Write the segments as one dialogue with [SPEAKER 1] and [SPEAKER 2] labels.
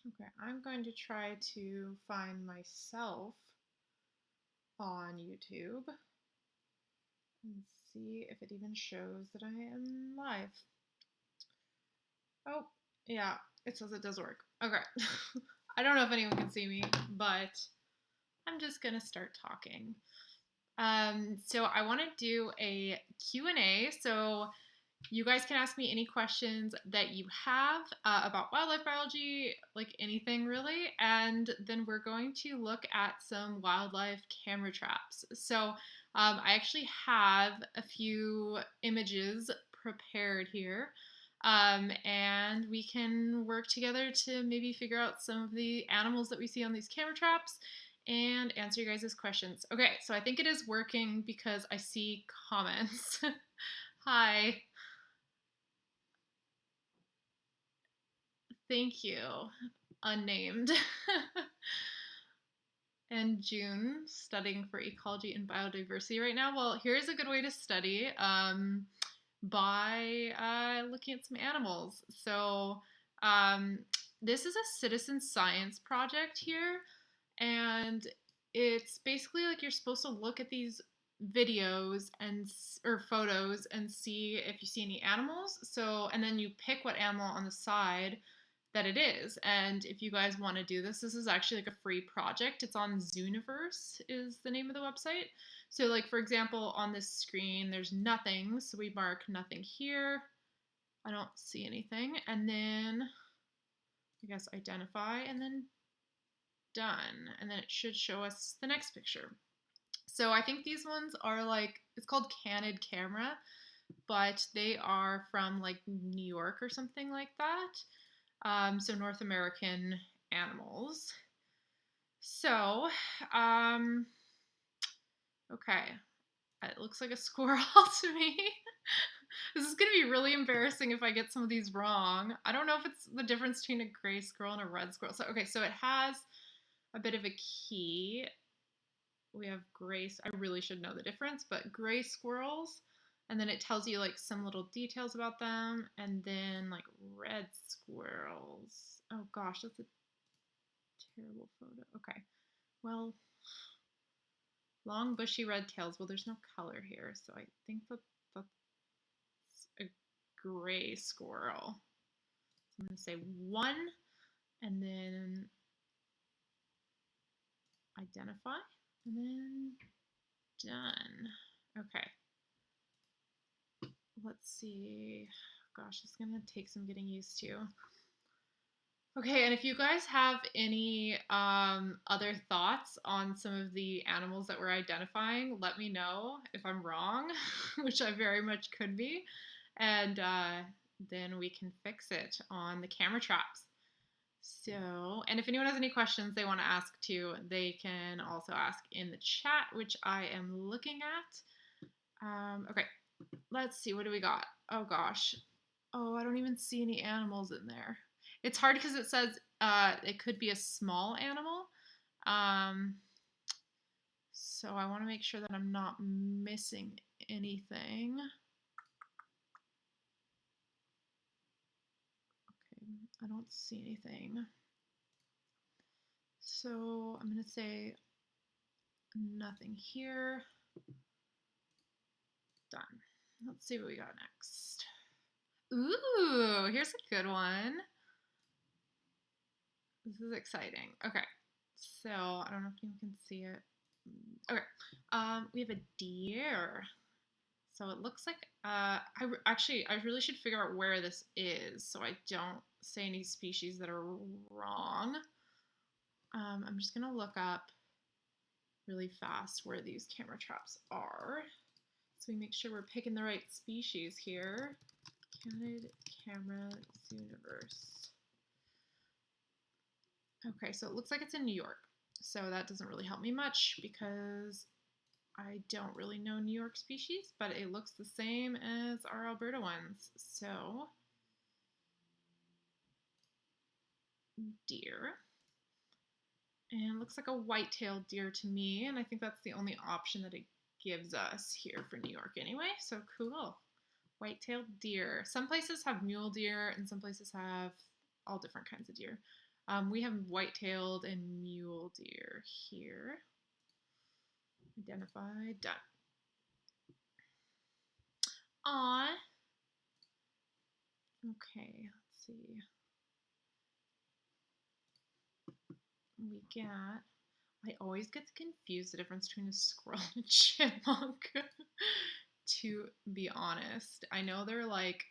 [SPEAKER 1] Okay, I'm going to try to find myself on YouTube and see if it even shows that I am live. Oh, yeah, it says it does work. Okay. I don't know if anyone can see me, but I'm just going to start talking. So I want to do a Q&A. So you guys can ask me any questions that you have about wildlife biology, like anything really, and then we're going to look at some wildlife camera traps. So I actually have a few images prepared here, and we can work together to maybe figure out some of the animals that we see on these camera traps and answer you guys' questions. Okay, so I think it is working because I see comments. Hi. Thank you. Unnamed. And June, studying for ecology and biodiversity right now. Well, here's a good way to study by looking at some animals. So, um, this is a citizen science project here, and it's basically like you're supposed to look at these videos and or photos and see if you see any animals. So, and then you pick what animal on the side that it is. And if you guys want to do this, this is actually like a free project. It's on Zooniverse is the name of the website. So like for example, on this screen, there's nothing. So we mark nothing here. I don't see anything. And then I guess identify and then done. And then it should show us the next picture. So I think these ones are like, it's called Candid Camera, but they are from like New York or something like that. So North American animals. So, okay, it looks like a squirrel to me. This is gonna be really embarrassing if I get some of these wrong. I don't know if it's the difference between a gray squirrel and a red squirrel. So, okay, so it has a bit of a key. We have gray, I really should know the difference, but gray squirrels, and then it tells you like some little details about them, and then like red squirrels. Oh gosh, that's a terrible photo. Okay, well, long bushy red tails. Well, there's no color here, so I think that's a gray squirrel. So I'm gonna say 1, and then identify, and then done. Okay. Let's see. Gosh, it's gonna take some getting used to. Okay, and if you guys have any other thoughts on some of the animals that we're identifying, let me know if I'm wrong, which I very much could be, and then we can fix it on the camera traps. So, and if anyone has any questions they want to ask too, they can also ask in the chat, which I am looking at. Okay, let's see, what do we got? Oh gosh. Oh, I don't even see any animals in there. It's hard because it says it could be a small animal. Um, so I want to make sure that I'm not missing anything. Okay, I don't see anything. So I'm going to say nothing here. Done. Let's see what we got next. Ooh, here's a good one. This is exciting. Okay, so I don't know if you can see it. Okay, we have a deer. So it looks like I really should figure out where this is so I don't say any species that are wrong. I'm just gonna look up really fast where these camera traps are so we make sure we're picking the right species here. Candid Camera Zooniverse. Okay, so it looks like it's in New York. So that doesn't really help me much because I don't really know New York species, but it looks the same as our Alberta ones. So, deer. And looks like a white-tailed deer to me, and I think that's the only option that it gives us here for New York anyway. So cool. White-tailed deer. Some places have mule deer, and some places have all different kinds of deer. We have white-tailed and mule deer here. Identify, done. Aw. Okay, let's see. We got, I always get confused the difference between a squirrel and a chipmunk. To be honest, I know they're like,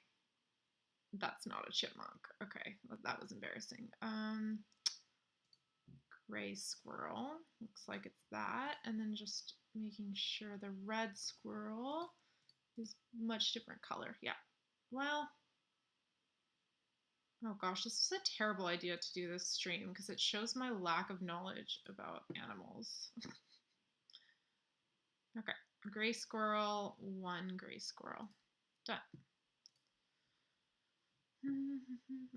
[SPEAKER 1] that's not a chipmunk. Okay, that was embarrassing. Gray squirrel, looks like it's that. And then just making sure the red squirrel is much different color. Yeah. Well, oh gosh, this is a terrible idea to do this stream because it shows my lack of knowledge about animals. Okay, gray squirrel, one gray squirrel. Done.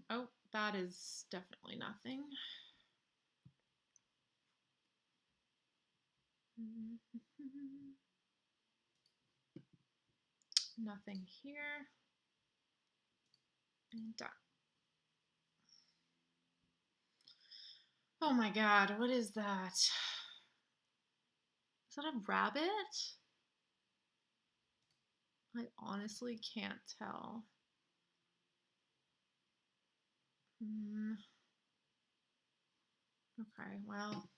[SPEAKER 1] Oh, that is definitely nothing. Nothing here. And done. Oh my god, what is that? Is that a rabbit? I honestly can't tell. Okay, well,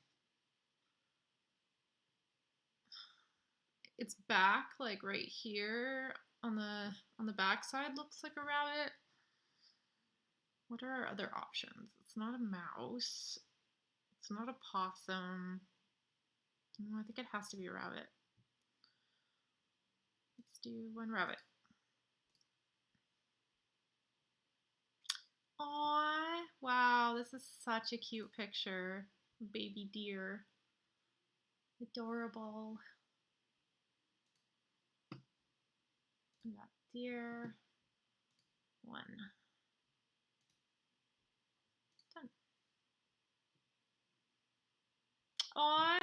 [SPEAKER 1] its back, like right here on the back side, looks like a rabbit. What are our other options? It's not a mouse. It's not a possum. I think it has to be a rabbit. Let's do one rabbit. Aww, wow, this is such a cute picture. Baby deer. Adorable. We got deer. One. Done. Aww.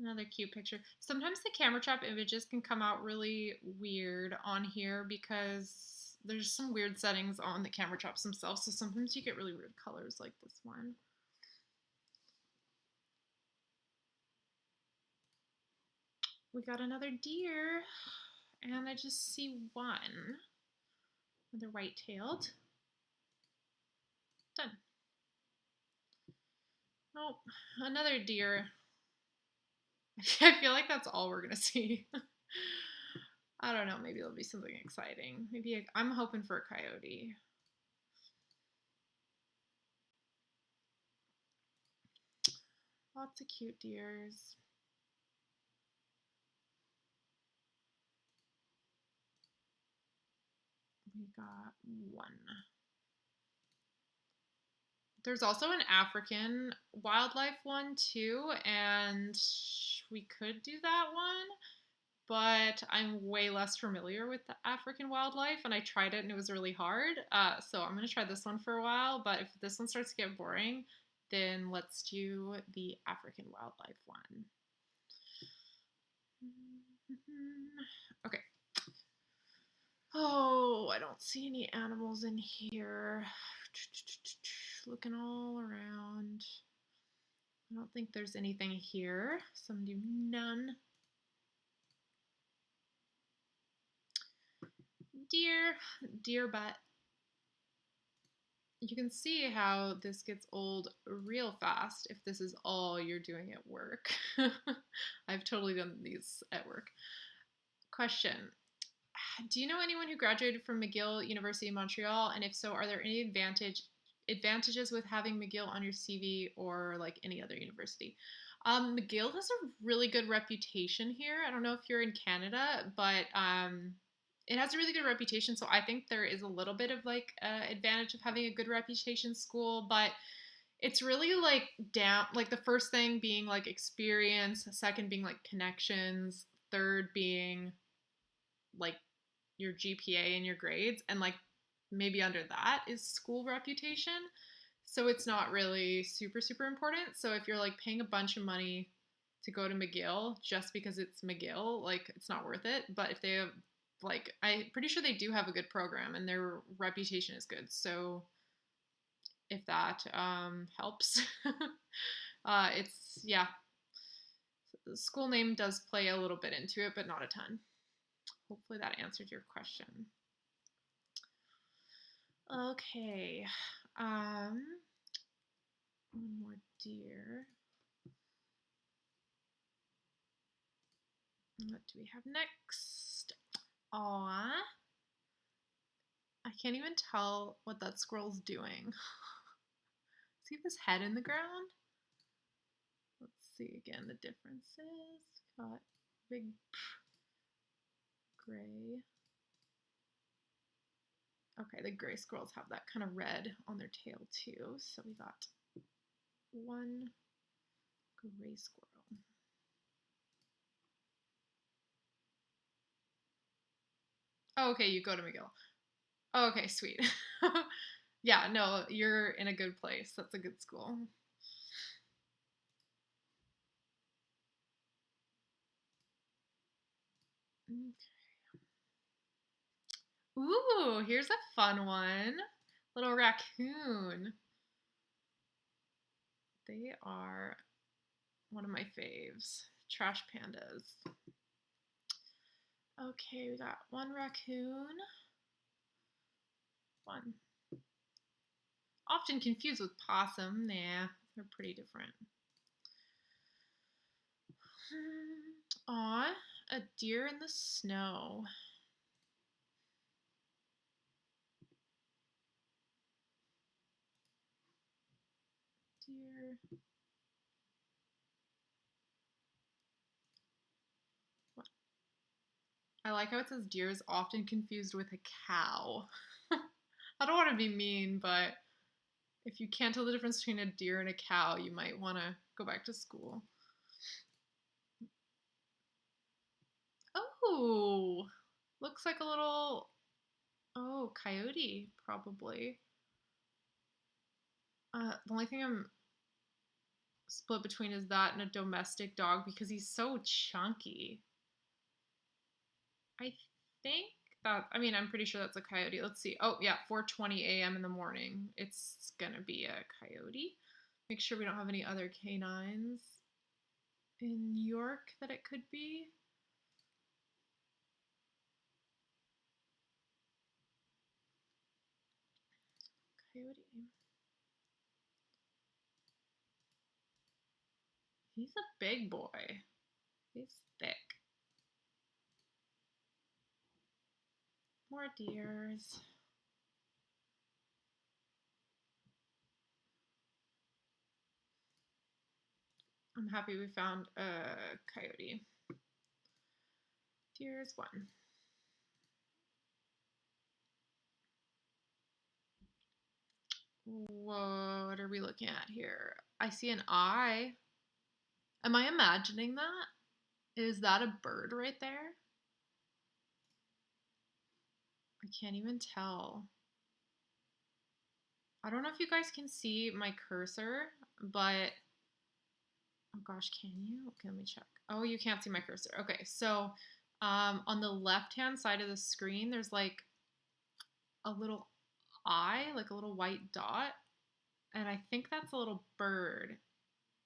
[SPEAKER 1] Another cute picture. Sometimes the camera trap images can come out really weird on here because there's some weird settings on the camera traps themselves. So sometimes you get really weird colors like this one. We got another deer, and I just see one. Another white-tailed. Done. Oh, another deer. I feel like that's all we're gonna see. I don't know, maybe it'll be something exciting. Maybe I'm hoping for a coyote. Lots of cute deers. We got one. There's also an African wildlife one too, and we could do that one, but I'm way less familiar with the African wildlife, and I tried it and it was really hard. So I'm gonna try this one for a while, but if this one starts to get boring, then let's do the African wildlife one. Okay. Oh, I don't see any animals in here. Looking all around. I don't think there's anything here, so I'm gonna do none. Deer butt. You can see how this gets old real fast if this is all you're doing at work. I've totally done these at work. Question. Do you know anyone who graduated from McGill University in Montreal? And if so, are there any advantages with having McGill on your CV or like any other university? McGill has a really good reputation here. I don't know if you're in Canada, but it has a really good reputation. So I think there is a little bit of like advantage of having a good reputation school, but it's really like down, like the first thing being like experience, second being like connections, third being like your GPA and your grades, and like maybe under that is school reputation. So it's not really super, super important. So if you're like paying a bunch of money to go to McGill just because it's McGill, like it's not worth it. But if they have, like, I'm pretty sure they do have a good program and their reputation is good. So if that helps. It's, yeah, the school name does play a little bit into it, but not a ton. Hopefully that answered your question. Okay. One more deer. What do we have next? Aw. I can't even tell what that squirrel's doing. See this head in the ground? Let's see again the differences. Got big gray. Okay, the gray squirrels have that kind of red on their tail too. So we got one gray squirrel. Oh, okay, you go to McGill. Oh, okay, sweet. Yeah, no, you're in a good place. That's a good school. Ooh, here's a fun one. Little raccoon. They are one of my faves. Trash pandas. Okay, we got one raccoon. One. Often confused with possum. Nah, they're pretty different. Aw, a deer in the snow. Deer. What? I like how it says deer is often confused with a cow. I don't want to be mean, but if you can't tell the difference between a deer and a cow, you might want to go back to school. Oh, looks like a little, oh, coyote, probably. The only thing I'm split between is that and a domestic dog because he's so chunky. I think that, I mean, I'm pretty sure that's a coyote. Let's see. Oh, yeah, 4:20 a.m. in the morning. It's gonna be a coyote. Make sure we don't have any other canines in New York that it could be. Coyote. He's a big boy. He's thick. More deers. I'm happy we found a coyote. Deers one. What are we looking at here? I see an eye. Am I imagining that? Is that a bird right there? I can't even tell. I don't know if you guys can see my cursor, but oh gosh, can you? Okay, let me check. Oh, you can't see my cursor. Okay, so on the left-hand side of the screen, there's like a little eye, like a little white dot, and I think that's a little bird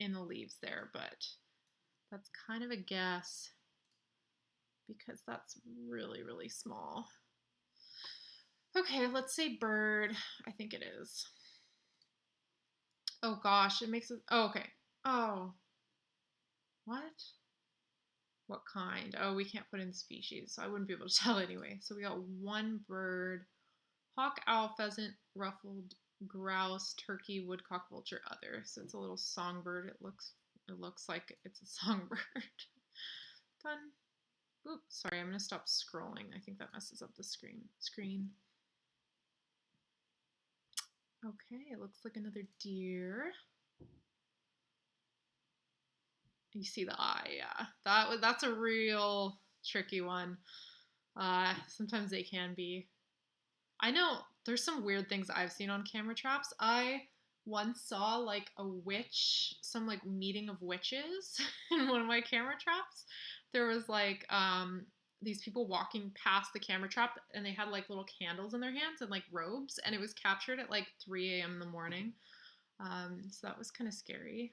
[SPEAKER 1] in the leaves there, but that's kind of a guess because that's really, really small. Okay, let's say bird. I think it is. Oh gosh, it makes it. Oh, okay. Oh, what? What kind? Oh, we can't put in species, so I wouldn't be able to tell anyway. So we got one bird: hawk, owl, pheasant, ruffled grouse, turkey, woodcock, vulture, other. So it's a little songbird. It looks like it's a songbird. Done. Oops, sorry, I'm gonna stop scrolling. I think that messes up the screen. Okay, it looks like another deer. You see the eye, yeah. That's a real tricky one. Sometimes they can be. I know there's some weird things I've seen on camera traps. I once saw like a witch, some like meeting of witches in one of my camera traps. There was like these people walking past the camera trap, and they had like little candles in their hands and like robes, and it was captured at like 3 a.m. in the morning. So that was kind of scary.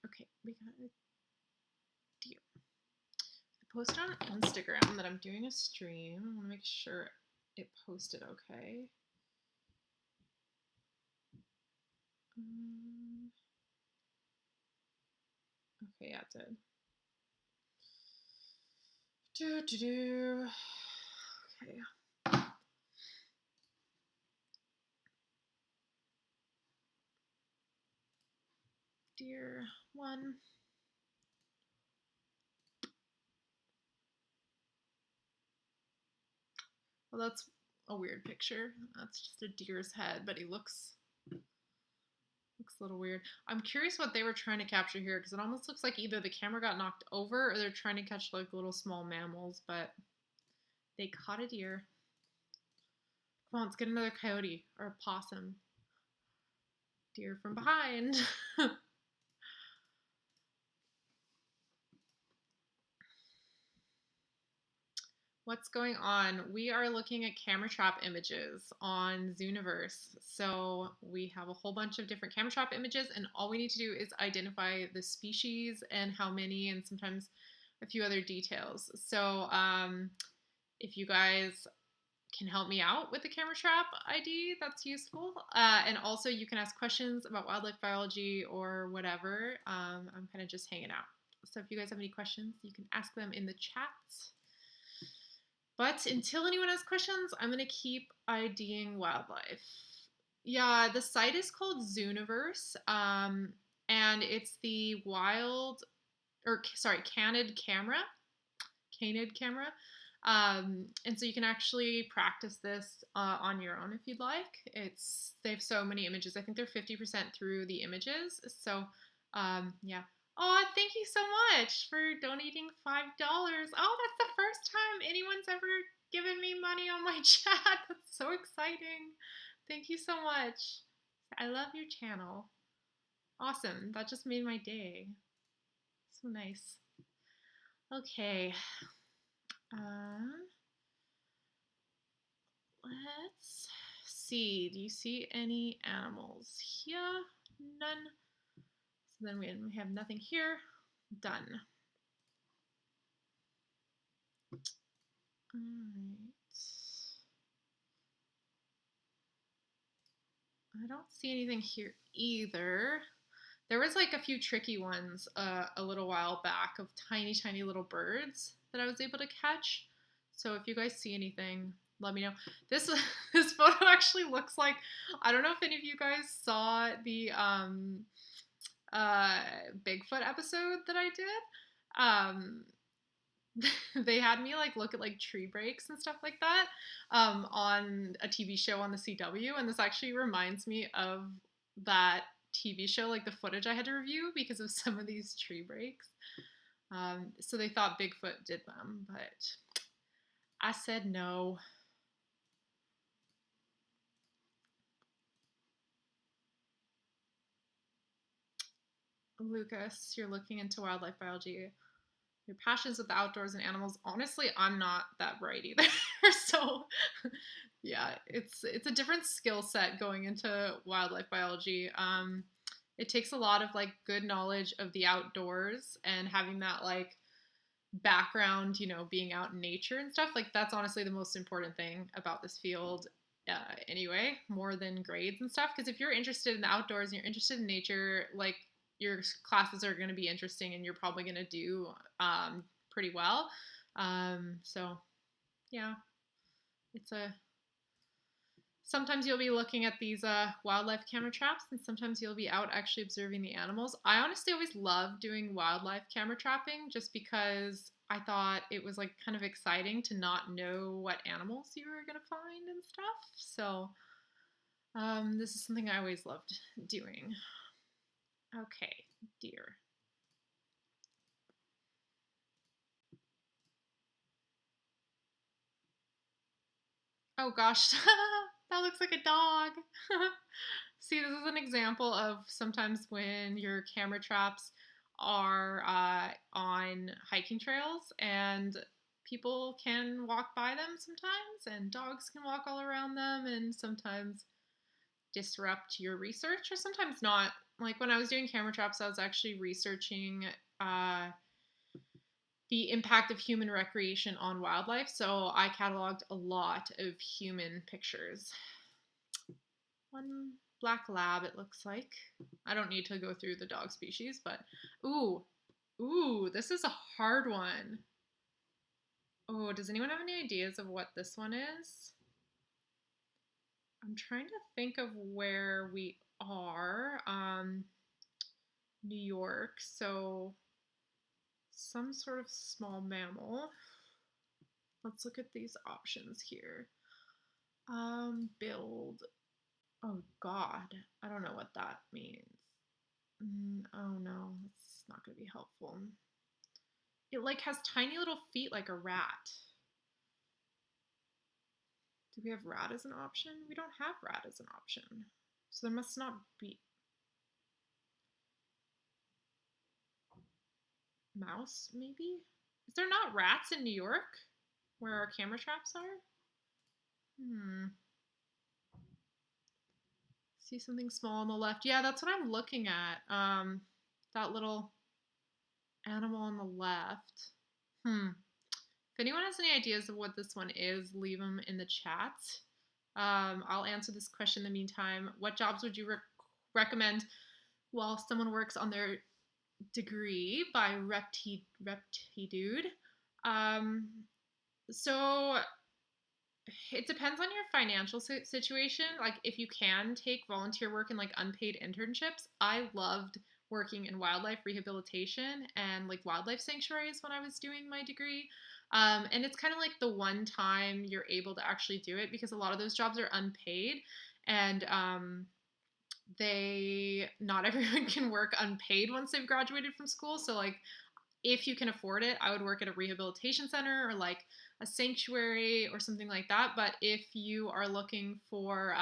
[SPEAKER 1] Okay, we got a deer. I posted on Instagram that I'm doing a stream. I want to make sure it posted okay. Okay, yeah, it did. Okay. Deer 1. Well, that's a weird picture. That's just a deer's head, but he looks a little weird. I'm curious what they were trying to capture here, because it almost looks like either the camera got knocked over or they're trying to catch like little small mammals, but they caught a deer. Come on, let's get another coyote or a possum. Deer from behind. What's going on? We are looking at camera trap images on Zooniverse. So we have a whole bunch of different camera trap images, and all we need to do is identify the species and how many, and sometimes a few other details. So if you guys can help me out with the camera trap ID, that's useful. And also you can ask questions about wildlife biology or whatever. I'm kind of just hanging out. So if you guys have any questions, you can ask them in the chat. But until anyone has questions, I'm going to keep IDing wildlife. Yeah, the site is called Zooniverse, and it's the Canid camera. And so you can actually practice this on your own if you'd like. They have so many images. I think they're 50% through the images. So yeah. Oh, thank you so much for donating $5. Oh, that's the first time anyone's ever given me money on my chat. That's so exciting. Thank you so much. I love your channel. Awesome. That just made my day. So nice. Okay. Let's see. Do you see any animals here? None. So then we have nothing here. Done. All right. I don't see anything here either. There was like a few tricky ones a little while back of tiny, tiny little birds that I was able to catch. So if you guys see anything, let me know. This this photo actually looks like, I don't know if any of you guys saw the Bigfoot episode that I did. They had me like look at like tree breaks and stuff like that on a TV show on the CW, and this actually reminds me of that TV show, like the footage I had to review because of some of these tree breaks. So they thought Bigfoot did them, but I said no. Lucas, you're looking into wildlife biology. Your passions with the outdoors and animals. Honestly, I'm not that bright either. So yeah, it's a different skill set going into wildlife biology. It takes a lot of like good knowledge of the outdoors and having that like background, being out in nature and stuff. Like that's honestly the most important thing about this field. Anyway, more than grades and stuff. Because if you're interested in the outdoors and you're interested in nature, like your classes are going to be interesting and you're probably going to do pretty well. So yeah, sometimes you'll be looking at these wildlife camera traps, and sometimes you'll be out actually observing the animals. I honestly always loved doing wildlife camera trapping just because I thought it was like kind of exciting to not know what animals you were going to find and stuff. So this is something I always loved doing. Okay, deer. Oh gosh, that looks like a dog. See, this is an example of sometimes when your camera traps are on hiking trails, and people can walk by them sometimes, and dogs can walk all around them, and sometimes disrupt your research, or sometimes not. Like when I was doing camera traps, I was actually researching uh, the impact of human recreation on wildlife. So I cataloged a lot of human pictures. One black lab, it looks like. I don't need to go through the dog species, but ooh, ooh, this is a hard one. Oh, does anyone have any ideas of what this one is? I'm trying to think of where we are. New York, so some sort of small mammal. Let's look at these options here. Build. Oh God, I don't know what that means. Oh no, it's not going to be helpful. It like has tiny little feet like a rat. Do we have rat as an option? We don't have rat as an option. So there must not be mouse, maybe? Is there not rats in New York where our camera traps are? See something small on the left. Yeah, that's what I'm looking at. That little animal on the left. If anyone has any ideas of what this one is, leave them in the chat. I'll answer this question in the meantime. What jobs would you recommend while someone works on their degree by Reptidude? So it depends on your financial situation. Like if you can take volunteer work and like unpaid internships. I loved working in wildlife rehabilitation and like wildlife sanctuaries when I was doing my degree. And it's kind of like the one time you're able to actually do it, because a lot of those jobs are unpaid, and they not everyone can work unpaid once they've graduated from school. So like if you can afford it, I would work at a rehabilitation center or like a sanctuary or something like that. But if you are looking for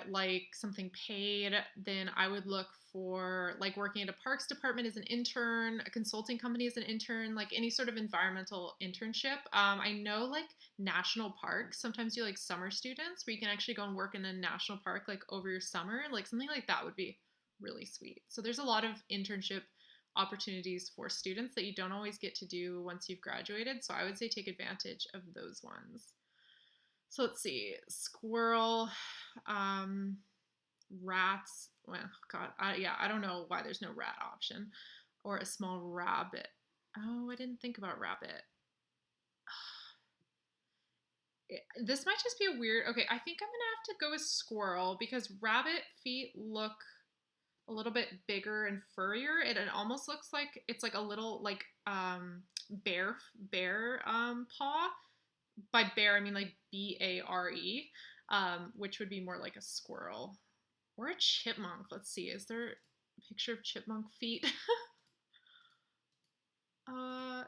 [SPEAKER 1] like something paid, then I would look for like working at a parks department as an intern, a consulting company as an intern, like any sort of environmental internship. I know like national parks sometimes do like summer students where you can actually go and work in a national park like over your summer. Like something like that would be really sweet. So there's a lot of internship opportunities for students that you don't always get to do once you've graduated. So I would say take advantage of those ones. So let's see, squirrel, um, rats. Well, God, yeah, I don't know why there's no rat option, or a small rabbit. Oh, I didn't think about rabbit. This might just be a weird. Okay, I think I'm gonna have to go with squirrel because rabbit feet look a little bit bigger and furrier. It almost looks like it's like a little like bear paw. By bear I mean like BARE, which would be more like a squirrel or a chipmunk. Let's see, is there a picture of chipmunk feet? uh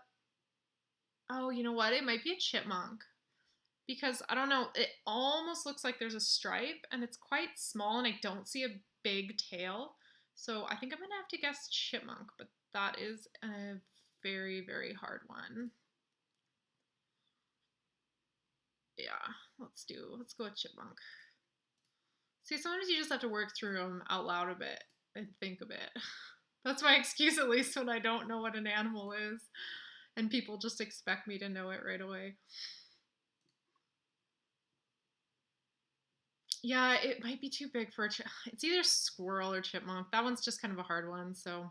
[SPEAKER 1] oh, you know what? It might be a chipmunk because I don't know. It almost looks like there's a stripe and it's quite small, and I don't see a big tail. So I think I'm gonna have to guess chipmunk, but that is a very, very hard one. Yeah, let's go with chipmunk. See, sometimes you just have to work through them out loud a bit and think a bit. That's my excuse, at least, when I don't know what an animal is and people just expect me to know it right away. Yeah, it might be too big for a it's either squirrel or chipmunk. That one's just kind of a hard one, so.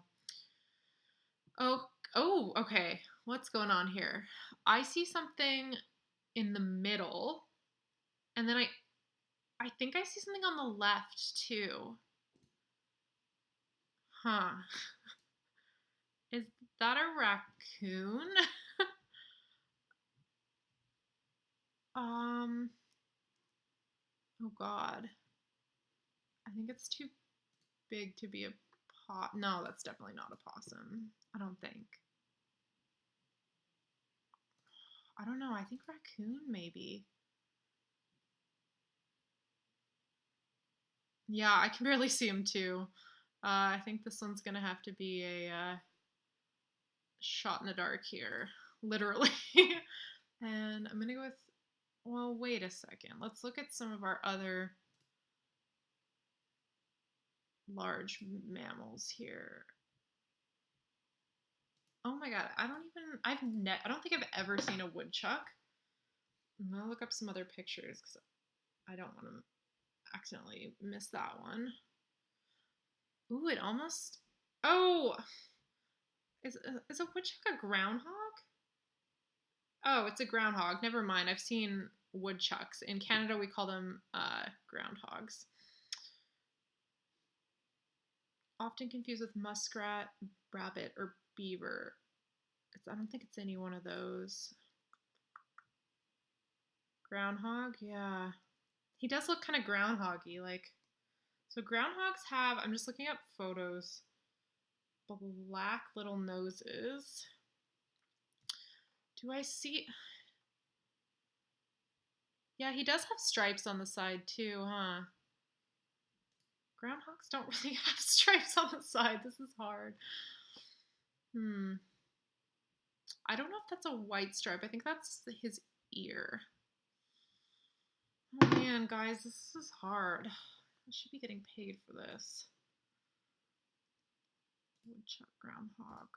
[SPEAKER 1] Oh, oh, okay. What's going on here? I see something in the middle, and then I think I see something on the left too. Huh. Is that a raccoon? um, oh God. I think it's too big to be a no, that's definitely not a possum. I don't think. I don't know. I think raccoon maybe. Yeah, I can barely see him too. I think this one's gonna have to be a shot in the dark here, literally. And I'm gonna go with, well, wait a second. Let's look at some of our other large mammals here. Oh my god, I don't think I've ever seen a woodchuck. I'm gonna look up some other pictures because I don't want to accidentally miss that one. Ooh, it almost. Oh, is a woodchuck a groundhog? Oh, it's a groundhog. Never mind. I've seen woodchucks. In Canada, we call them groundhogs. Often confused with muskrat, rabbit, or beaver. I don't think it's any one of those. Groundhog, yeah. He does look kind of groundhoggy, like. So groundhogs have. I'm just looking up photos. Black little noses. Do I see? Yeah, he does have stripes on the side too, huh? Groundhogs don't really have stripes on the side. This is hard. I don't know if that's a white stripe. I think that's his ear. Oh man, guys, this is hard. I should be getting paid for this. Woodchuck, groundhog,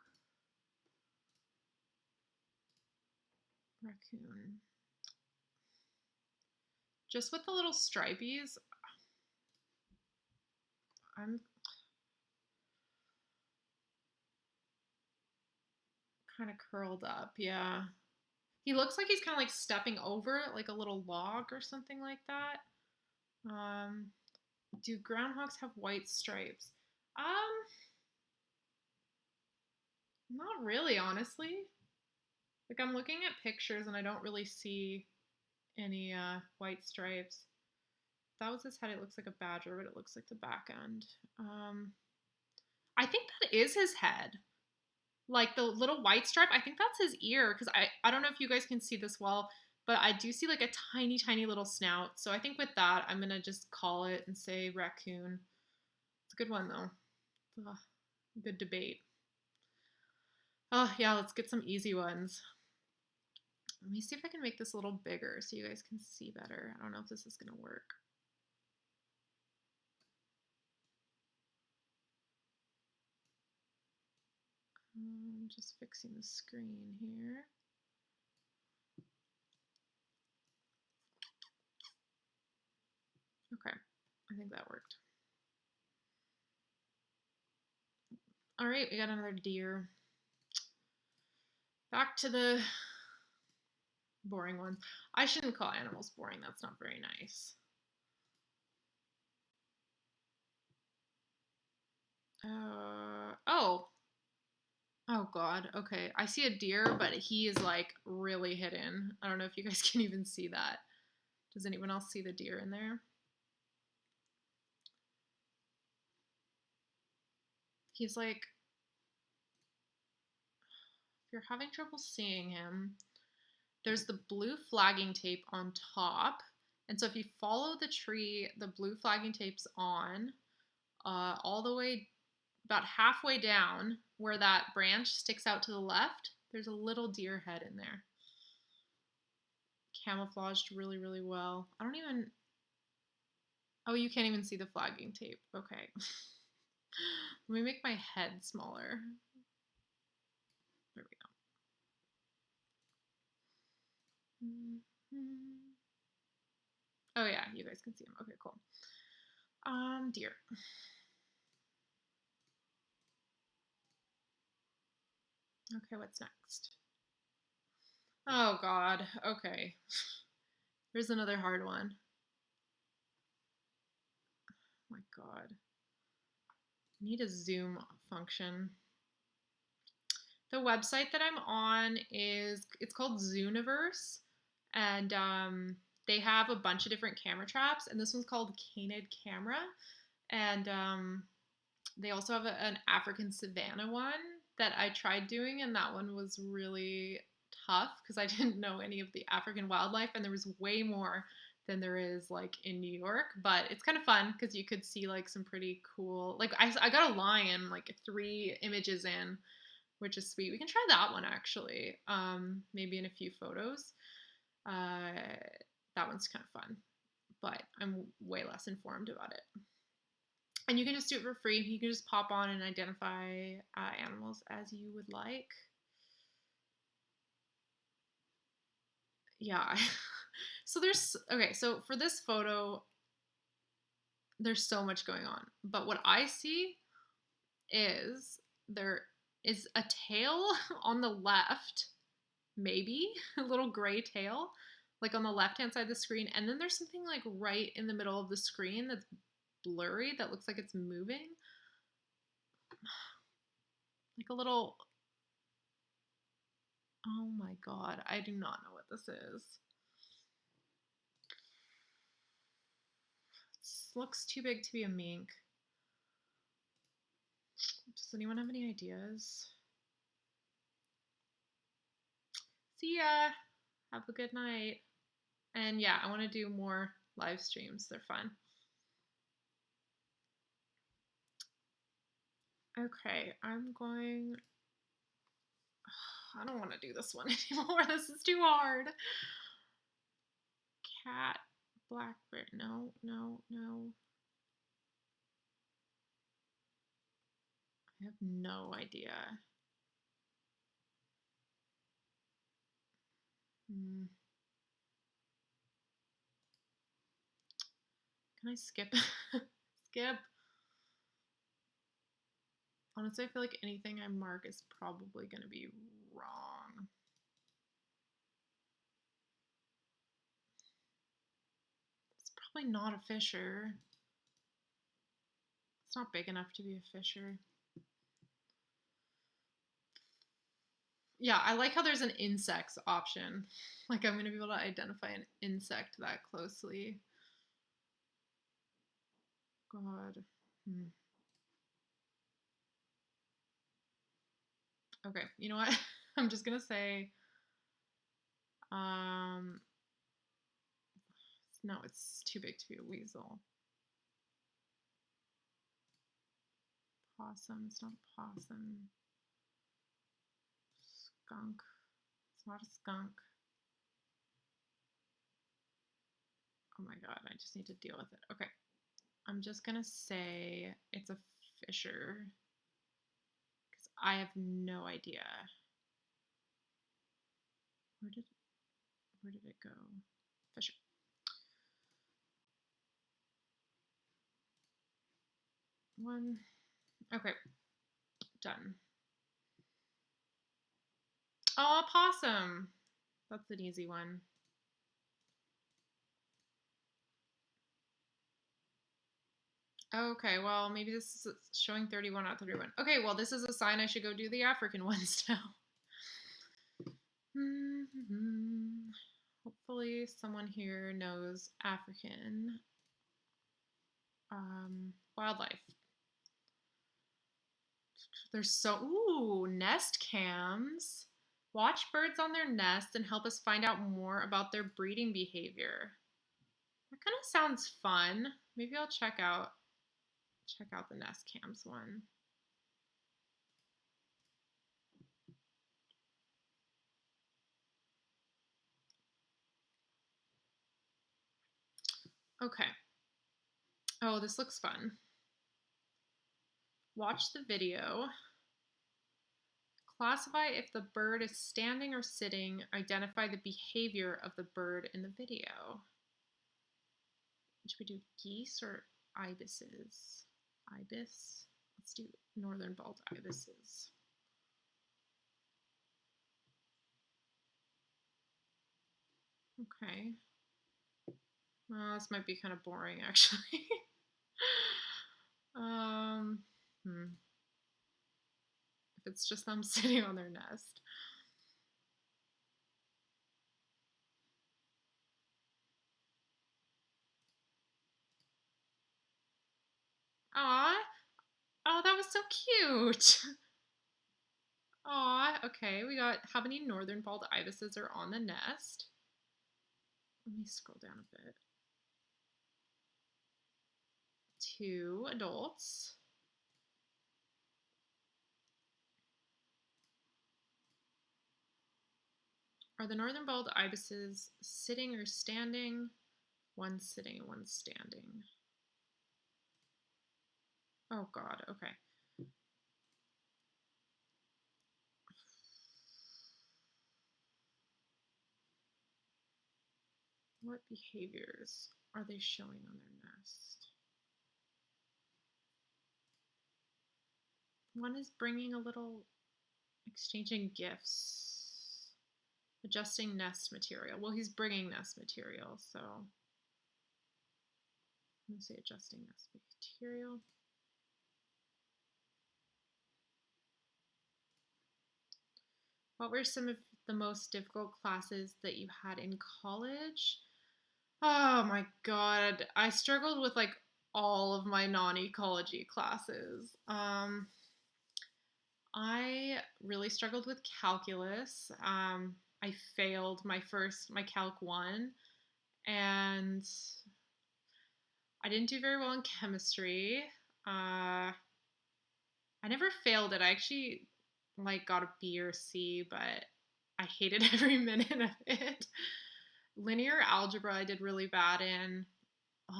[SPEAKER 1] raccoon. Just with the little stripies, I'm kind of curled up. Yeah. He looks like he's kind of like stepping over it, like a little log or something like that. Do groundhogs have white stripes? Not really, honestly. Like I'm looking at pictures and I don't really see any white stripes. If that was his head, it looks like a badger, but it looks like the back end. I think that is his head. Like the little white stripe, I think that's his ear because I don't know if you guys can see this well, but I do see like a tiny, tiny little snout. So I think with that, I'm going to just call it and say raccoon. It's a good one though. Ugh, good debate. Oh, yeah, let's get some easy ones. Let me see if I can make this a little bigger so you guys can see better. I don't know if this is going to work. I'm just fixing the screen here. Okay, I think that worked. All right, we got another deer. Back to the boring ones. I shouldn't call animals boring. That's not very nice. Oh. Oh God. Okay. I see a deer, but he is like really hidden. I don't know if you guys can even see that. Does anyone else see the deer in there? He's like, if you're having trouble seeing him, there's the blue flagging tape on top. And so if you follow the tree, the blue flagging tape's on all the way about halfway down where that branch sticks out to the left. There's a little deer head in there. Camouflaged really, really well. I don't even. Oh, you can't even see the flagging tape. Okay. Let me make my head smaller. There we go. Oh yeah, you guys can see him. Okay, cool. Deer. Okay, what's next? Oh God. Okay. Here's another hard one. Oh my God. I need a zoom function. The website that I'm on it's called Zooniverse, and they have a bunch of different camera traps, and this one's called Canid Camera, and they also have an African savanna one that I tried doing, and that one was really tough because I didn't know any of the African wildlife, and there was way more than there is like in New York, but it's kind of fun because you could see like some pretty cool, like I got a lion like 3 images in, which is sweet. We can try that one actually, maybe in a few photos. uh, that one's kind of fun, but I'm way less informed about it. And you can just do it for free. You can just pop on and identify animals as you would like. Yeah. So there's, okay, so for this photo, there's so much going on. But what I see is there is a tail on the left, maybe a little gray tail, like on the left hand side of the screen. And then there's something like right in the middle of the screen that's blurry that looks like it's moving. Like a little, oh my God, I do not know what this is. This looks too big to be a mink. Does anyone have any ideas? See ya. Have a good night. And yeah, I want to do more live streams. They're fun. Okay, I'm going. I don't want to do this one anymore. This is too hard. Cat, blackbird. No, no, no. I have no idea. Can I skip? Skip. Honestly, I feel like anything I mark is probably going to be wrong. It's probably not a fisher. It's not big enough to be a fisher. Yeah, I like how there's an insects option. Like I'm going to be able to identify an insect that closely. God. Okay, you know what? I'm just going to say no, it's too big to be a weasel. Possum, it's not a possum. Skunk, it's not a skunk. Oh my God, I just need to deal with it. Okay, I'm just gonna say it's a fisher because I have no idea. Where did it go? Fisher. One. Okay, done. Oh, possum. That's an easy one. Okay, well, maybe this is showing 31 out of 31. Okay, well, this is a sign I should go do the African ones now. Hopefully someone here knows African wildlife. There's so, ooh, nest cams. Watch birds on their nests and help us find out more about their breeding behavior. That kind of sounds fun. Maybe I'll check out the nest cams one. Okay. Oh, this looks fun. Watch the video. Classify if the bird is standing or sitting. Identify the behavior of the bird in the video. Should we do geese or ibises? Ibis. Let's do northern bald ibises. Okay. Well, this might be kind of boring, actually. If it's just them sitting on their nest. Aw. Oh, that was so cute. Aw, okay. We got how many northern bald ibises are on the nest? Let me scroll down a bit. 2 adults. Are the northern bald ibises sitting or standing? One's sitting and one's standing. Oh God, okay. What behaviors are they showing on their nest? One is bringing a little, exchanging gifts, adjusting nest material. Well, he's bringing nest material, so I'm going to say adjusting nest material. What were some of the most difficult classes that you had in college? Oh my God. I struggled with like all of my non-ecology classes. I really struggled with calculus. I failed my Calc 1, and I didn't do very well in chemistry. I never failed it. I actually like got a B or C, but I hated every minute of it. Linear algebra I did really bad in.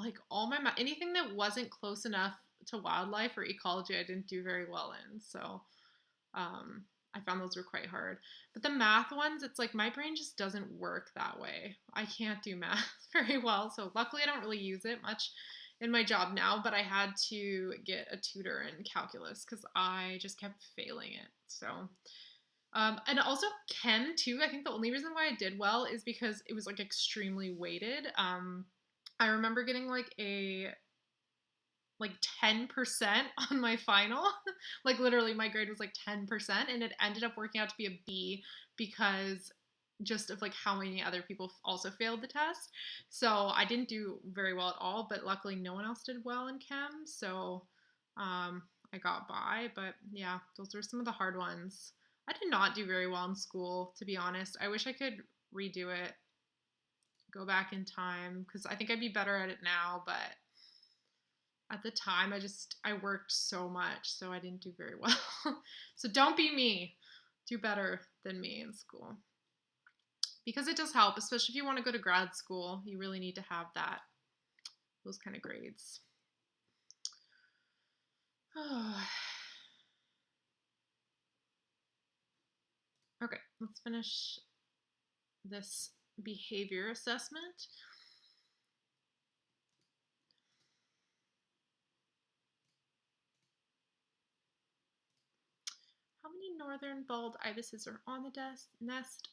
[SPEAKER 1] Like all my anything that wasn't close enough to wildlife or ecology I didn't do very well in. So I found those were quite hard. But the math ones, it's like my brain just doesn't work that way. I can't do math very well. So luckily I don't really use it much in my job now, but I had to get a tutor in calculus because I just kept failing it. So and also chem too. I think the only reason why I did well is because it was like extremely weighted. I remember getting like a 10% on my final. Like literally my grade was like 10% and it ended up working out to be a B because just of like how many other people also failed the test. So I didn't do very well at all, but luckily no one else did well in chem. So I got by, but yeah, those were some of the hard ones. I did not do very well in school, to be honest. I wish I could redo it, go back in time, because I think I'd be better at it now, but at the time I worked so much, so I didn't do very well. So don't be me. Do better than me in school. Because it does help, especially if you want to go to grad school. You really need to have those kind of grades. Okay, let's finish this behavior assessment. How many northern bald ibises are on the nest?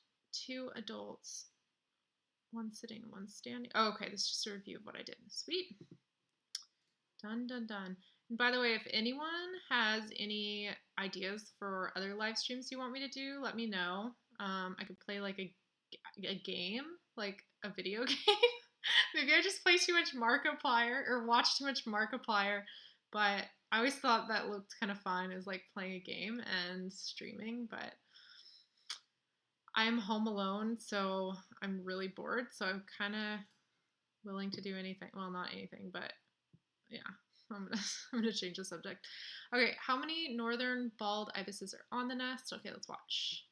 [SPEAKER 1] 2 adults. One sitting, one standing. Oh, okay, this is just a review of what I did. Sweet. Done, done, done. And by the way, if anyone has any ideas for other live streams you want me to do, let me know. I could play like a game, like a video game. Maybe I just play too much Markiplier or watch too much Markiplier, but I always thought that looked kind of fun as like playing a game and streaming, but I'm home alone, so I'm really bored, so I'm kind of willing to do anything. Well, not anything, but yeah, I'm gonna change the subject. Okay, how many northern bald ibises are on the nest? Okay, let's watch.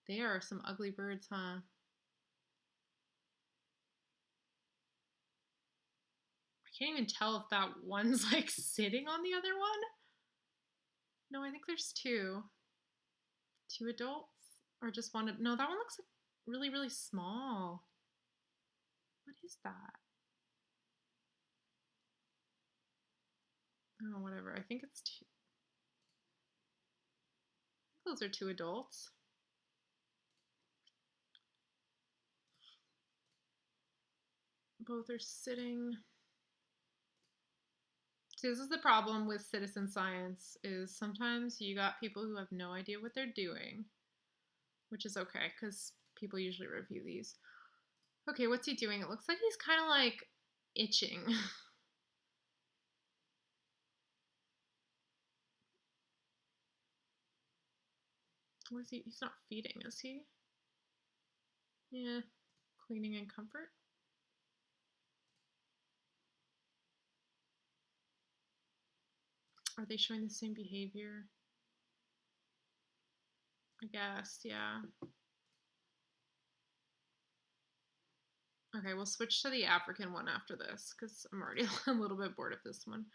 [SPEAKER 1] They are some ugly birds, huh? I can't even tell if that one's like sitting on the other one. No, I think there's 2. 2 adults? Or just one? No, that one looks like really, really small. What is that? Oh, whatever. I think it's 2. Those are 2 adults. Both are sitting. See, this is the problem with citizen science is sometimes you got people who have no idea what they're doing, which is okay because people usually review these. Okay, what's he doing? It looks like he's kind of like itching. What is he? He's not feeding, is he? Yeah, cleaning and comfort. Are they showing the same behavior? I guess, yeah. Okay, we'll switch to the African one after this because I'm already a little bit bored of this one.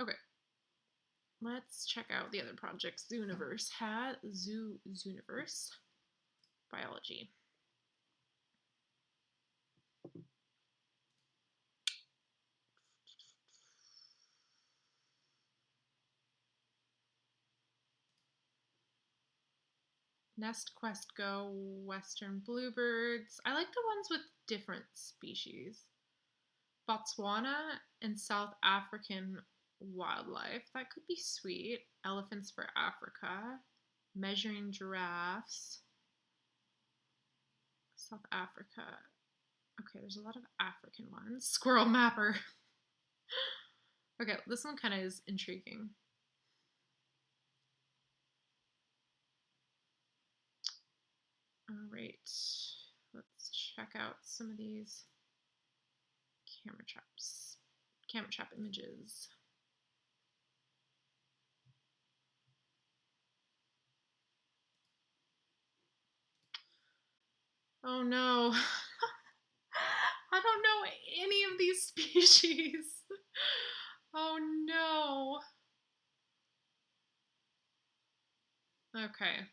[SPEAKER 1] Okay, let's check out the other projects Zooniverse had. Zooniverse biology. Nest Quest Go, Western bluebirds. I like the ones with different species. Botswana and South African wildlife. That could be sweet. Elephants for Africa. Measuring giraffes. South Africa. Okay, there's a lot of African ones. Squirrel mapper. Okay, this one kind of is intriguing. All right, let's check out some of these camera trap images. Oh no. I don't know any of these species. Oh no. Okay.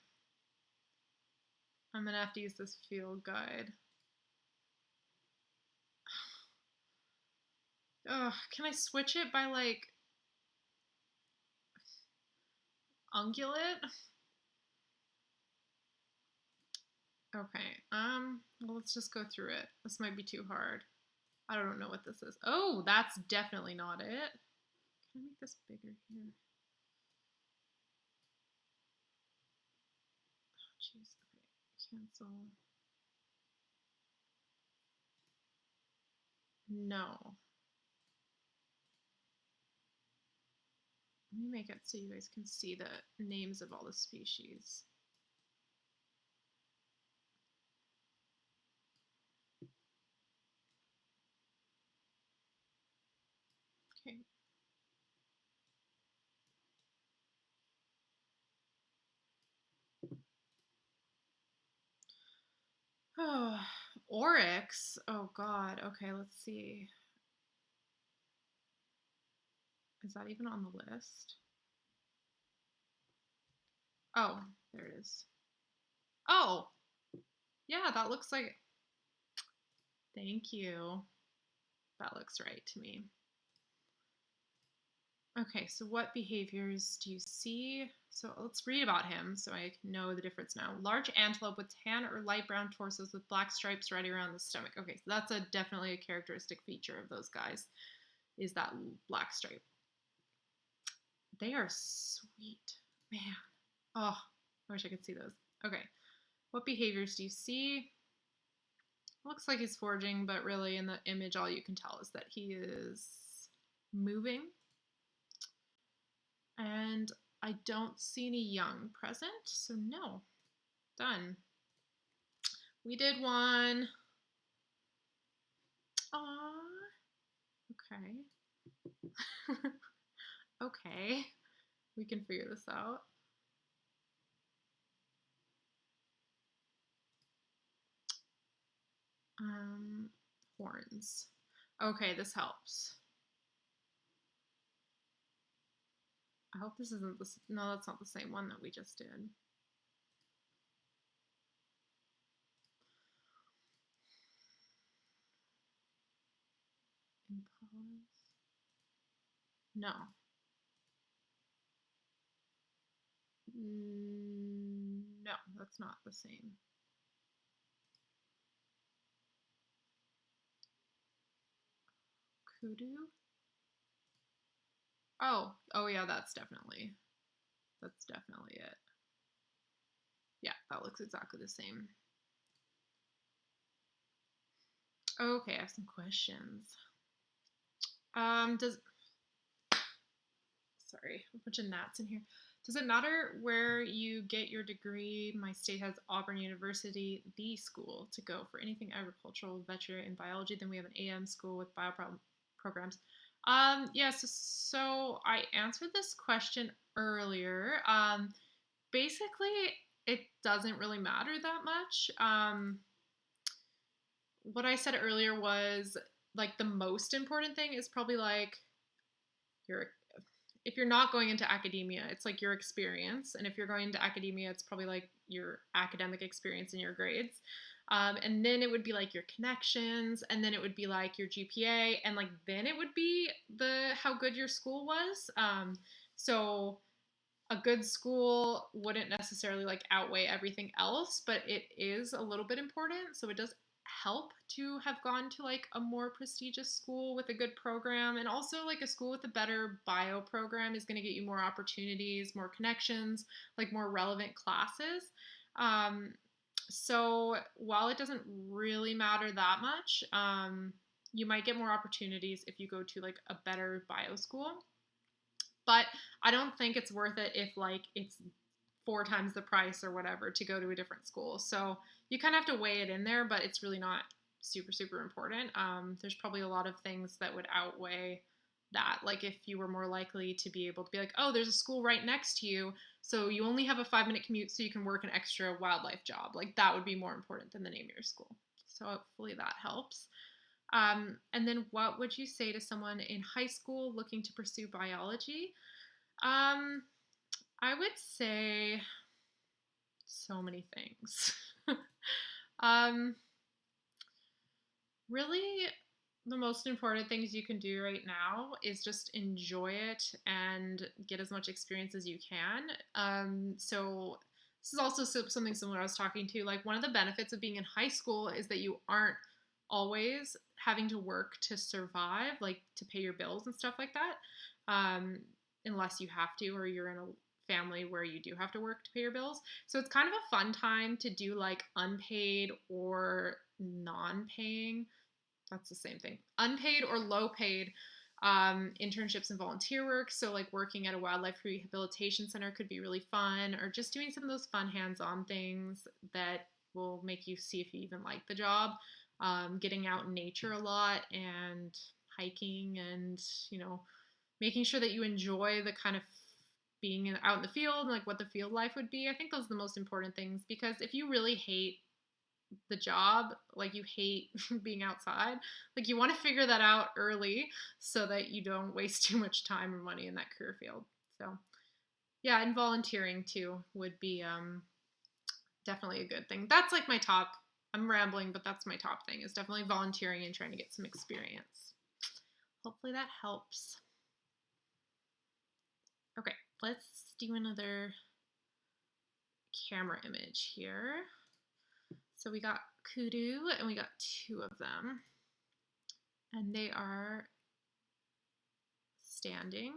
[SPEAKER 1] I'm gonna have to use this field guide. Ugh, can I switch it by like ungulate? Okay, well, let's just go through it. This might be too hard. I don't know what this is. Oh, that's definitely not it. Can I make this bigger here? Oh, jeez. Okay, cancel. No. Let me make it so you guys can see the names of all the species. Okay. Oh, Oryx. Oh God. Okay, let's see. Is that even on the list? Oh, there it is. Oh, yeah, that looks like. Thank you. That looks right to me. Okay, so what behaviors do you see? So let's read about him so I know the difference now. Large antelope with tan or light brown torsos with black stripes right around the stomach. Okay, so that's definitely a characteristic feature of those guys, is that black stripe. They are sweet, man. Oh, I wish I could see those. Okay, what behaviors do you see? Looks like he's foraging, but really in the image all you can tell is that he is moving. And I don't see any young present, so no. Done. We did one. Aww. Okay. Okay. We can figure this out. Horns. Okay, this helps. I hope this isn't this. No, that's not the same one that we just did. Impalas. No. No, that's not the same. Kudu? Oh yeah, that's definitely it. Yeah, that looks exactly the same. Okay, I have some questions. Sorry, a bunch of gnats in here. Does it matter where you get your degree? My state has Auburn University, the school to go for anything agricultural, veterinary, and biology. Then we have an AM school with programs. Yes, so I answered this question earlier. Basically, it doesn't really matter that much. What I said earlier was like the most important thing is probably like your if you're not going into academia, it's like your experience. And if you're going into academia, it's probably like your academic experience and your grades. And then it would be like your connections, and then it would be like your GPA, and like then it would be the how good your school was. So a good school wouldn't necessarily like outweigh everything else, but it is a little bit important. So it does help to have gone to like a more prestigious school with a good program, and also like a school with a better bio program is going to get you more opportunities, more connections, like more relevant classes. um, so while it doesn't really matter that much, you might get more opportunities if you go to like a better bio school, but I don't think it's worth it if like it's 4 times the price or whatever to go to a different school. So you kind of have to weigh it in there, but it's really not super important. There's probably a lot of things that would outweigh that. Like if you were more likely to be able to be like, oh, there's a school right next to you, so you only have a 5-minute commute, so you can work an extra wildlife job. Like that would be more important than the name of your school. So hopefully that helps. And then what would you say to someone in high school looking to pursue biology? Um, I would say so many things. um, Really, the most important things you can do right now is just enjoy it and get as much experience as you can. So this is also something similar I was talking to. Like one of the benefits of being in high school is that you aren't always having to work to survive, like to pay your bills and stuff like that, um, unless you have to or you're in a family where you do have to work to pay your bills. So it's kind of a fun time to do like unpaid or non-paying, that's the same thing, unpaid or low paid internships and volunteer work. So like working at a wildlife rehabilitation center could be really fun, or just doing some of those fun hands-on things that will make you see if you even like the job. Getting out in nature a lot and hiking, and making sure that you enjoy the kind of being out in the field and like what the field life would be. I think those are the most important things, because if you really hate the job, like you hate being outside, like you want to figure that out early so that you don't waste too much time or money in that career field. So yeah, and volunteering too would be definitely a good thing. That's like my top. I'm rambling, but that's my top thing, is definitely volunteering and trying to get some experience. Hopefully that helps. Okay, let's do another camera image here. So we got kudu, and we got 2 of them, and they are standing.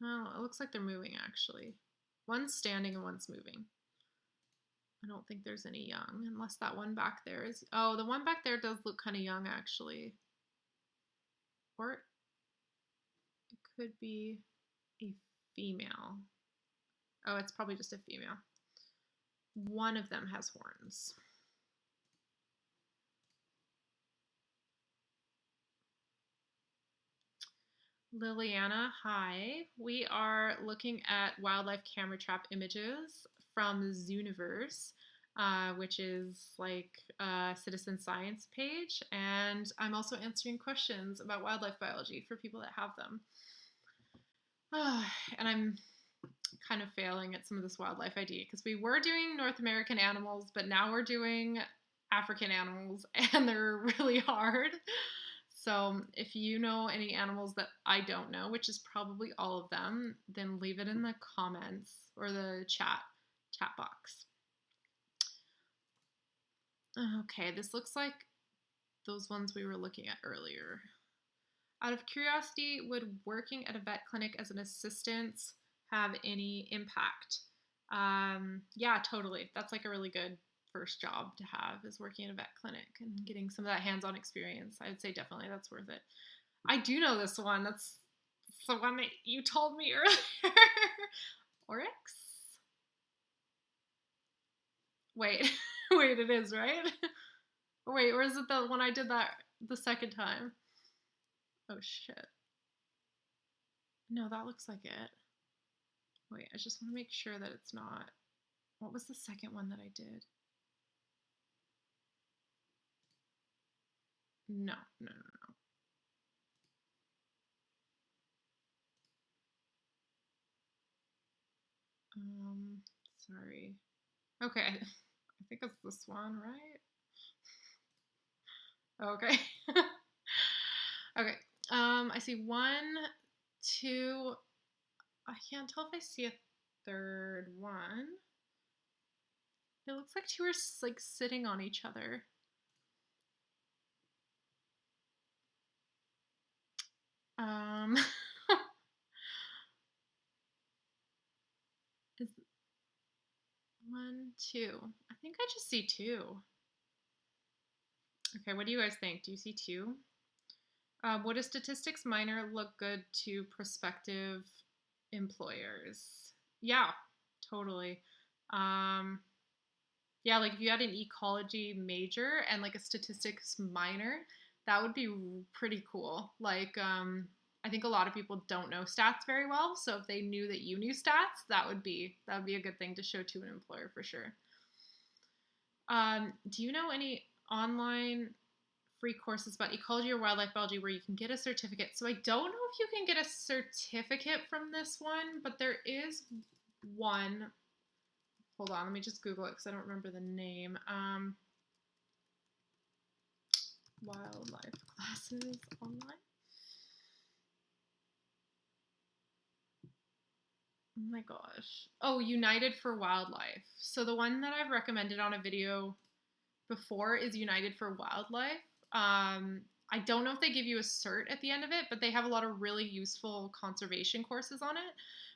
[SPEAKER 1] Oh, it looks like they're moving actually. One's standing and one's moving. I don't think there's any young, unless that one back there is. Oh, the one back there does look kind of young actually. Or it could be a female. Oh, it's probably just a female. One of them has horns. Liliana, hi. We are looking at wildlife camera trap images from Zooniverse, which is like a citizen science page, and I'm also answering questions about wildlife biology for people that have them. And I'm kind of failing at some of this wildlife ID, because we were doing North American animals, but now we're doing African animals, and they're really hard. So if you know any animals that I don't know, which is probably all of them, then leave it in the comments or the chat box. Okay, this looks like those ones we were looking at earlier. Out of curiosity, would working at a vet clinic as an assistant have any impact? Yeah, totally. That's like a really good first job to have, is working in a vet clinic and getting some of that hands-on experience. I would say definitely that's worth it. I do know this one. That's It's the one that you told me earlier. Oryx? Wait. Wait, it is, right? Wait, or is it the one I did that the second time? Oh, shit. No, that looks like it. Wait, I just want to make sure that it's not. What was the second one that I did? No, no, no, no. Sorry. Okay, I think it's this one, right? Okay. Okay. I see one, two. I can't tell if I see a third one. It looks like two are like sitting on each other. Is one, two. I think I just see two. Okay, what do you guys think? Do you see two? Would a statistics minor look good to prospective employers? Yeah, totally. Um, yeah, like if you had an ecology major and like a statistics minor, that would be pretty cool. Like, I think a lot of people don't know stats very well, so if they knew that you knew stats, that would be a good thing to show to an employer for sure. Do you know any online free courses about ecology or wildlife biology where you can get a certificate? So I don't know if you can get a certificate from this one, but there is one. Hold on, let me just Google it because I don't remember the name. Wildlife classes online. Oh my gosh. Oh, United for Wildlife. So the one that I've recommended on a video before is United for Wildlife. I don't know if they give you a cert at the end of it, but they have a lot of really useful conservation courses on it.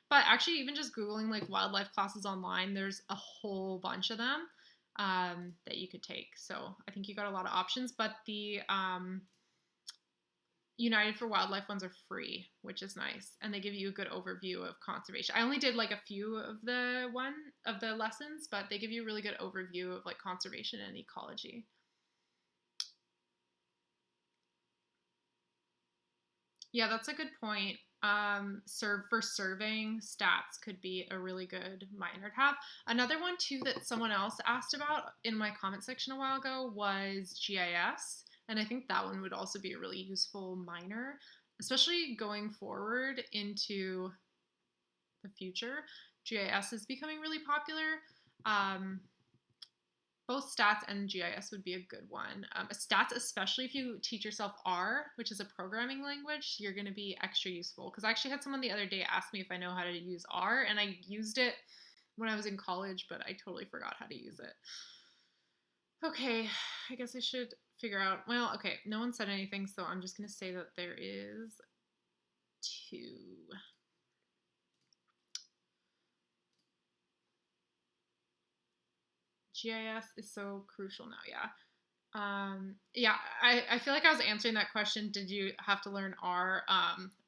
[SPEAKER 1] But actually, even just Googling like wildlife classes online, there's a whole bunch of them that you could take. So I think you got a lot of options. But the United for Wildlife ones are free, which is nice, and they give you a good overview of conservation. I only did like a few of the lessons, but they give you a really good overview of like conservation and ecology. Yeah, that's a good point. For serving, stats could be a really good minor to have. Another one too that someone else asked about in my comment section a while ago was GIS, and I think that one would also be a really useful minor, especially going forward into the future. GIS is becoming really popular. Um, both stats and GIS would be a good one. Stats, especially if you teach yourself R, which is a programming language, you're going to be extra useful. Because I actually had someone the other day ask me if I know how to use R, and I used it when I was in college, but I totally forgot how to use it. Okay, I guess I should figure out. Well, okay, no one said anything, so I'm just going to say that there is two. GIS is so crucial now, yeah. Yeah, I feel like I was answering that question. Did you have to learn R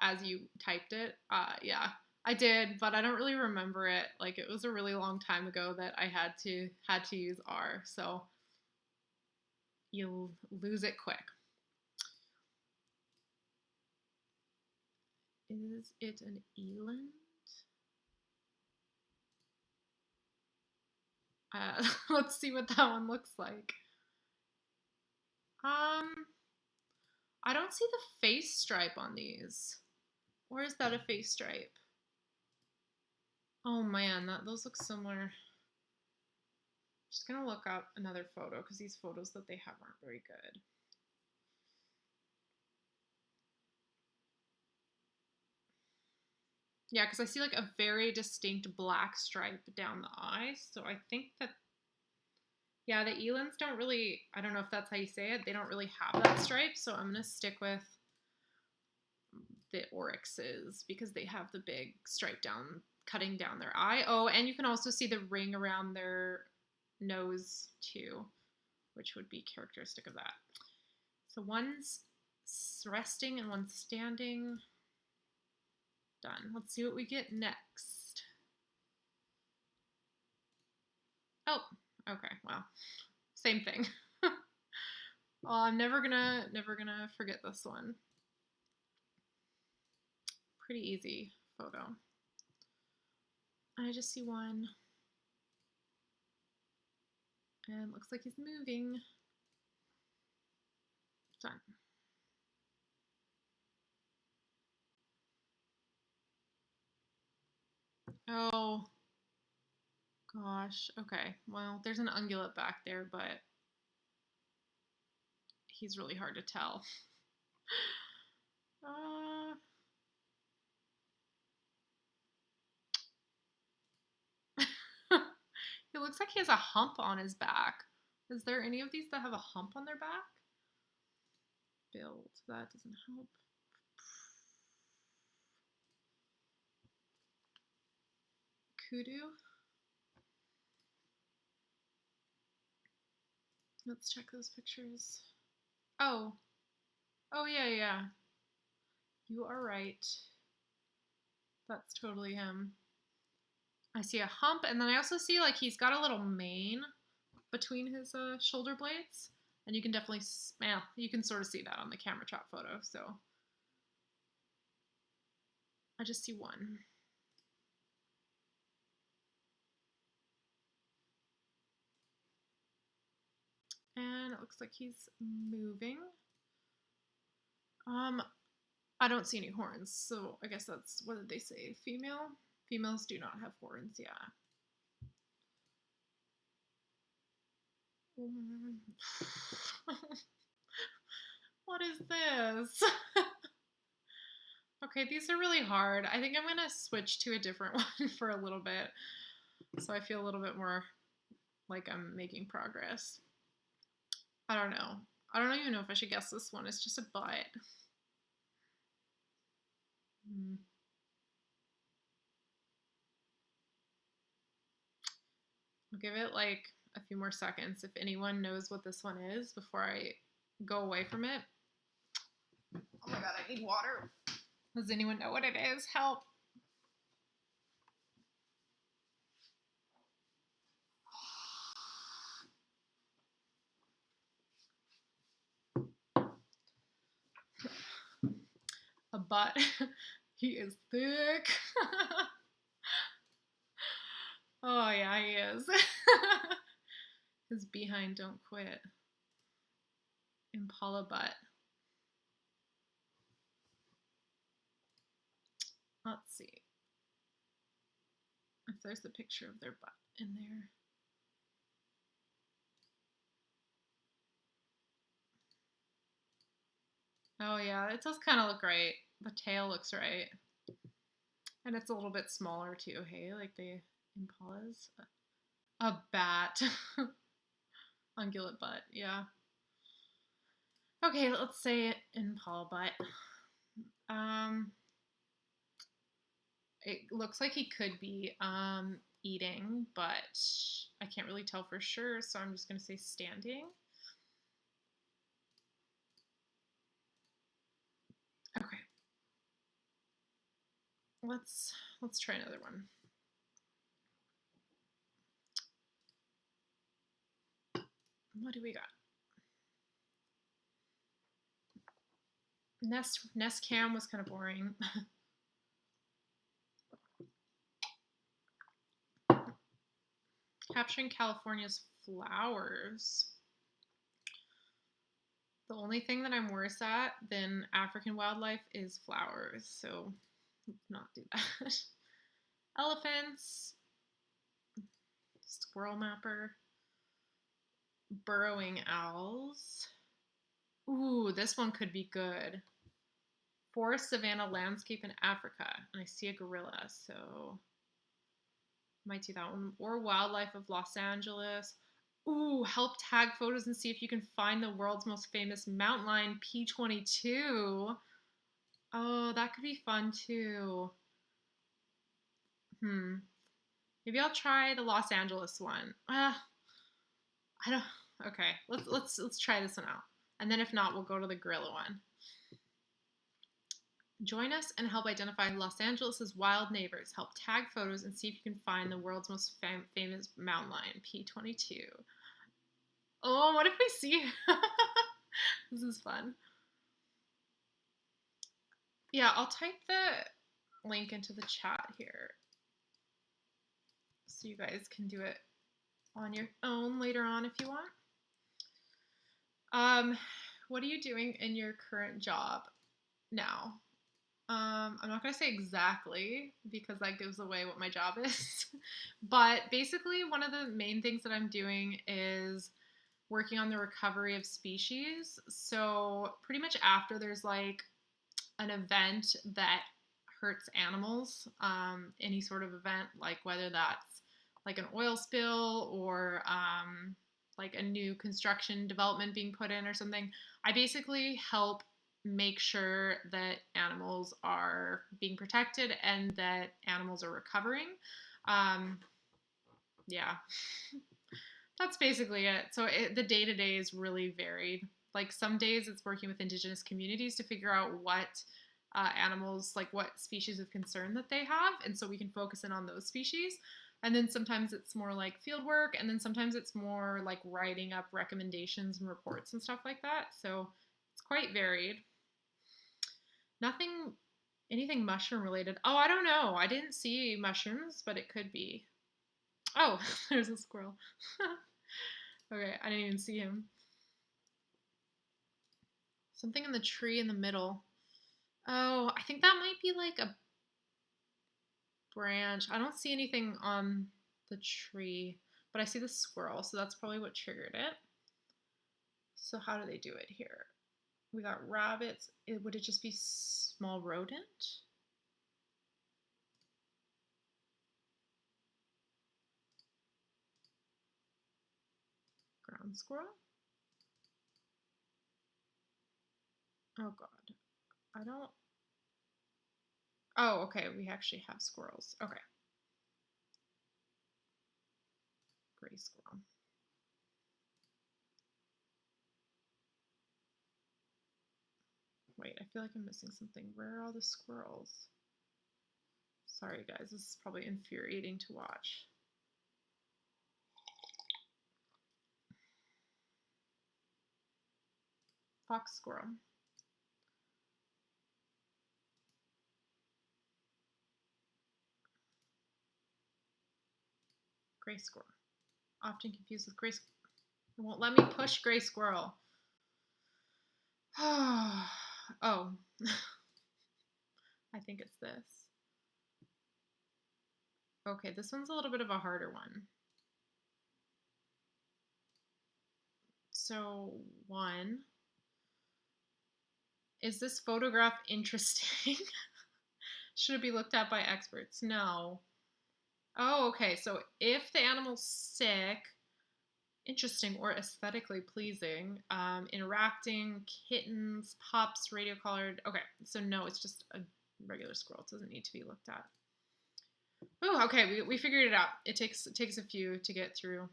[SPEAKER 1] as you typed it? Yeah, I did, but I don't really remember it. Like it was a really long time ago that I had to use R, so you'll lose it quick. Is it an eland? Let's see what that one looks like. Um, I don't see the face stripe on these. Or is that a face stripe? Oh man, those look similar. Just gonna look up another photo because these photos that they have aren't very good. Yeah, because I see like a very distinct black stripe down the eye. So I think that, yeah, the elands don't really, I don't know if that's how you say it, they don't really have that stripe. So I'm gonna stick with the oryxes because they have the big stripe down, cutting down their eye. Oh, and you can also see the ring around their nose too, which would be characteristic of that. So one's resting and one's standing. Done. Let's see what we get next. Oh, okay, well, same thing. Well, I'm never gonna forget this one. Pretty easy photo. I just see one. And looks like he's moving. Done. Oh, gosh. Okay. Well, there's an ungulate back there, but he's really hard to tell. Uh, He looks like he has a hump on his back. Is there any of these that have a hump on their back? Build. That doesn't help. Kudu. Let's check those pictures. Oh. Oh, yeah. You are right. That's totally him. I see a hump, and then I also see like he's got a little mane between his shoulder blades, and you can definitely, you can sort of see that on the camera trap photo. So I just see one. And it looks like he's moving. I don't see any horns, so I guess that's, what did they say? Female? Females do not have horns, yeah. What is this? Okay, these are really hard. I think I'm gonna switch to a different one for a little bit, so I feel a little bit more like I'm making progress. I don't know. I don't even know if I should guess this one. It's just a butt. I'll give it like a few more seconds if anyone knows what this one is before I go away from it. Oh my god, I need water. Does anyone know what it is? Help. A butt. He is thick. Oh yeah, he is. His behind don't quit. Impala butt. Let's see if there's a picture of their butt in there. Oh yeah, it does kind of look right. The tail looks right. And it's a little bit smaller too, hey? Like the impalas. A bat. Ungulate butt, yeah. Okay, let's say impala butt. It looks like he could be eating, but I can't really tell for sure, so I'm just gonna say standing. Okay. Let's try another one. What do we got? Nest cam was kind of boring. Capturing California's flowers. The only thing that I'm worse at than African wildlife is flowers, so let's not do that. Elephants. Squirrel mapper. Burrowing owls. Ooh, this one could be good. Forest savanna landscape in Africa. And I see a gorilla, so might do that one. Or wildlife of Los Angeles. Ooh, help tag photos and see if you can find the world's most famous mountain lion, P22. Oh, that could be fun too. Maybe I'll try the Los Angeles one. I don't. Okay, let's try this one out. And then if not, we'll go to the gorilla one. Join us and help identify Los Angeles' wild neighbors. Help tag photos and see if you can find the world's most famous mountain lion, P22. Oh, what if we see? This is fun. Yeah, I'll type the link into the chat here so you guys can do it on your own later on if you want. What are you doing in your current job now? I'm not going to say exactly because that gives away what my job is. But basically, one of the main things that I'm doing is working on the recovery of species. So, pretty much after there's like an event that hurts animals, any sort of event, like whether that's like an oil spill or like a new construction development being put in or something, I basically help make sure that animals are being protected and that animals are recovering. Yeah, that's basically it. So the day to day is really varied. Like some days it's working with indigenous communities to figure out what animals, like what species of concern that they have, and so we can focus in on those species. And then sometimes it's more like field work, and then sometimes it's more like writing up recommendations and reports and stuff like that. So it's quite varied. Nothing, anything mushroom related. Oh, I don't know. I didn't see mushrooms, but it could be. Oh, there's a squirrel. Okay, I didn't even see him. Something in the tree in the middle. Oh, I think that might be like a branch. I don't see anything on the tree, but I see the squirrel, so that's probably what triggered it. So how do they do it here? We got rabbits. Would it just be small rodent? Ground squirrel? Oh god. I don't. Oh, okay. We actually have squirrels. Okay. Gray squirrel. Wait, I feel like I'm missing something. Where are all the squirrels? Sorry, guys. This is probably infuriating to watch. Fox squirrel. Gray squirrel. Often confused with gray squirrel. It won't let me push gray squirrel. Oh, I think it's this. Okay, this one's a little bit of a harder one. So, one, is this photograph interesting? Should it be looked at by experts? No. Oh, okay. So if the animal's sick, interesting, or aesthetically pleasing, interacting, kittens, pups, radio collared. Okay, so no, it's just a regular squirrel. It doesn't need to be looked at. Oh, okay, we figured it out. It takes a few to get through.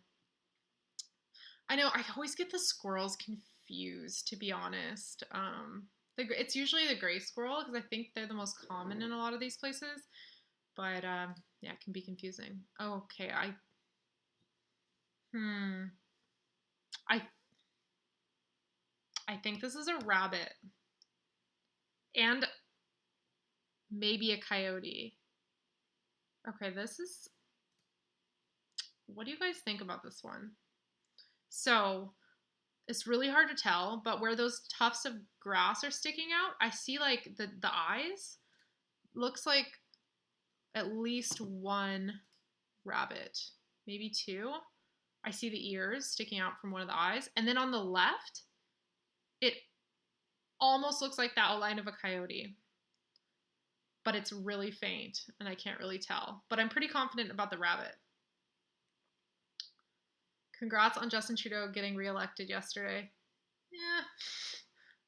[SPEAKER 1] I know I always get the squirrels confused, to be honest. It's usually the gray squirrel because I think they're the most common in a lot of these places. But yeah, it can be confusing. Oh, okay, hmm, I I think this is a rabbit and maybe a coyote. Okay, this is. What do you guys think about this one? So it's really hard to tell, but where those tufts of grass are sticking out, I see like the eyes. Looks like at least one rabbit, maybe two. I see the ears sticking out from one of the eyes. And then on the left, it almost looks like the outline of a coyote, but it's really faint and I can't really tell. But I'm pretty confident about the rabbit. Congrats on Justin Trudeau getting reelected yesterday. Yeah,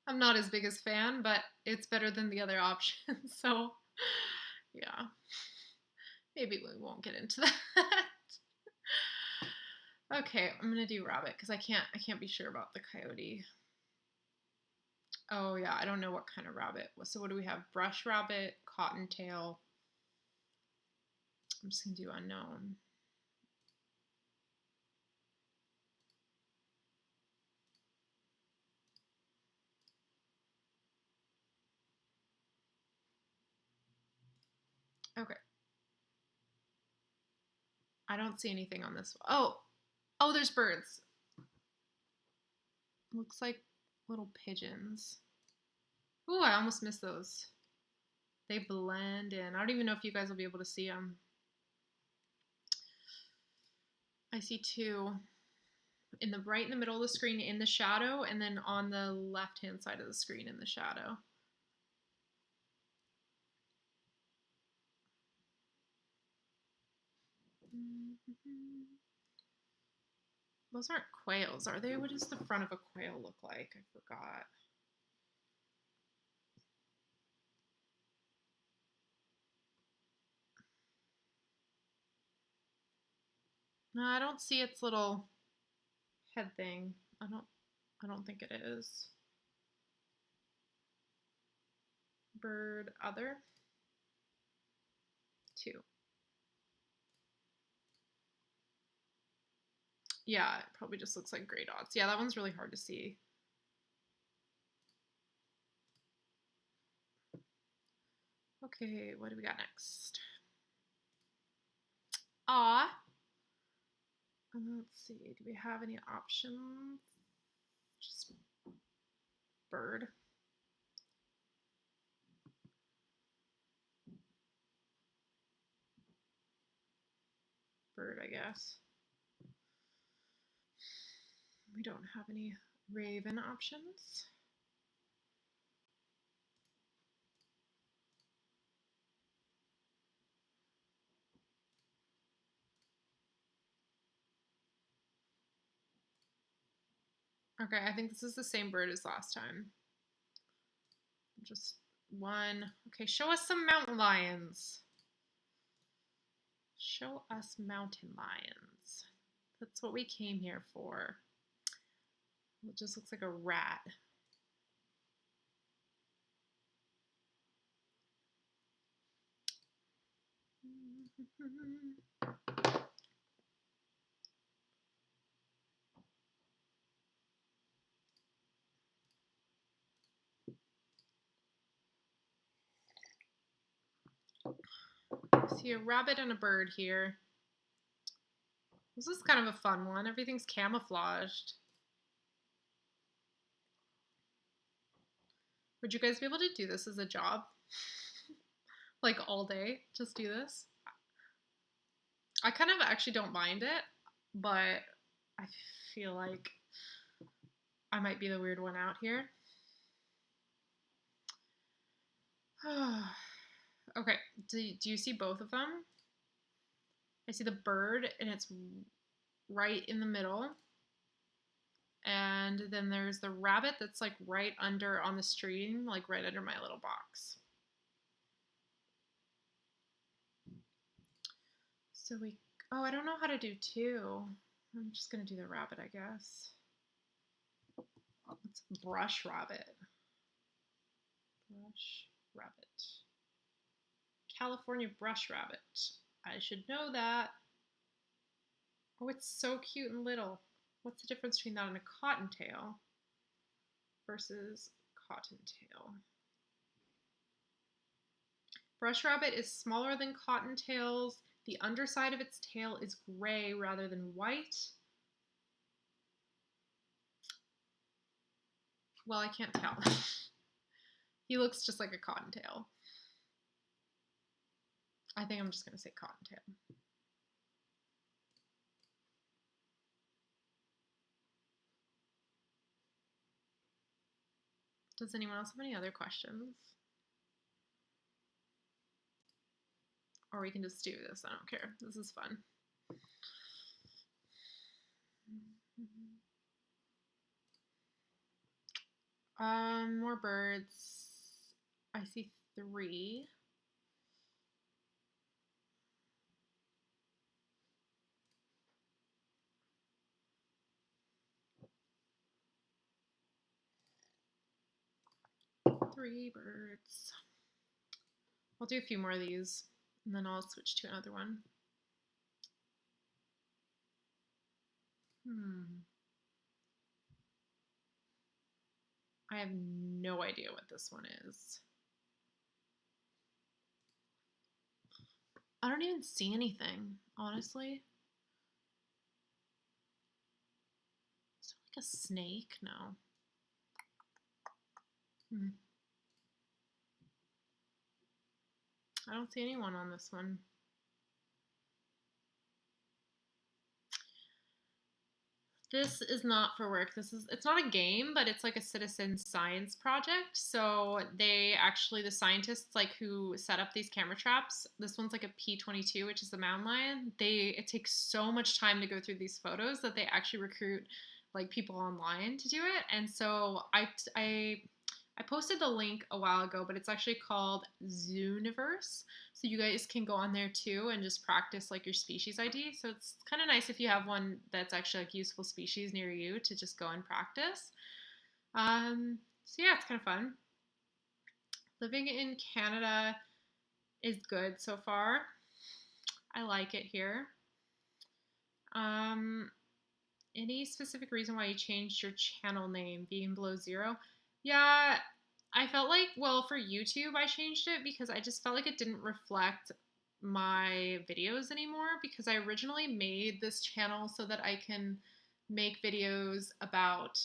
[SPEAKER 1] I'm not his biggest fan, but it's better than the other options. So, yeah, maybe we won't get into that. Okay, I'm gonna do rabbit because I can't be sure about the coyote. Oh yeah, I don't know what kind of rabbit. So what do we have? Brush rabbit, cottontail. I'm just gonna do unknown. Okay. I don't see anything on this. Oh, there's birds. Looks like little pigeons. Ooh, I almost missed those. They blend in. I don't even know if you guys will be able to see them. I see two right in the middle of the screen in the shadow, and then on the left hand side of the screen in the shadow. Those aren't quails, are they? What does the front of a quail look like? I forgot. No, I don't see its little head thing. I don't think it is. Bird other. 2. Yeah, it probably just looks like gray dots. Yeah, that one's really hard to see. Okay, what do we got next? Ah. Let's see, do we have any options? Just bird. Bird, I guess. We don't have any raven options. Okay, I think this is the same bird as last time. Just one. Okay, show us some mountain lions. Show us mountain lions. That's what we came here for. It just looks like a rat. I see a rabbit and a bird here. This is kind of a fun one. Everything's camouflaged. Would you guys be able to do this as a job? Like all day, just do this? I kind of actually don't mind it, but I feel like I might be the weird one out here. Okay, do you see both of them? I see the bird, and it's right in the middle. And then there's the rabbit that's like right under on the stream, like right under my little box. So oh, I don't know how to do 2. I'm just going to do the rabbit, I guess. It's brush rabbit. Brush rabbit. California brush rabbit. I should know that. Oh, it's so cute and little. What's the difference between that and a cottontail versus cottontail? Brush rabbit is smaller than cottontails. The underside of its tail is gray rather than white. Well, I can't tell. He looks just like a cottontail. I think I'm just going to say cottontail. Does anyone else have any other questions? Or we can just do this. I don't care. This is fun. More birds. I see 3. 3 birds. I'll do a few more of these, and then I'll switch to another one. I have no idea what this one is. I don't even see anything, honestly. Is it like a snake? No. I don't see anyone on this one. This is not for work. It's not a game, but it's like a citizen science project. So they actually, the scientists like who set up these camera traps, this one's like a P-22, which is the mountain lion. It takes so much time to go through these photos that they actually recruit like people online to do it. And so I posted the link a while ago, but it's actually called Zooniverse. So you guys can go on there too and just practice like your species ID. So it's kind of nice if you have one that's actually like useful species near you to just go and practice. So yeah, it's kind of fun. Living in Canada is good so far. I like it here. Any specific reason why you changed your channel name, Vegan Below Zero? Yeah, I felt like, well, for YouTube, I changed it because I just felt like it didn't reflect my videos anymore because I originally made this channel so that I can make videos about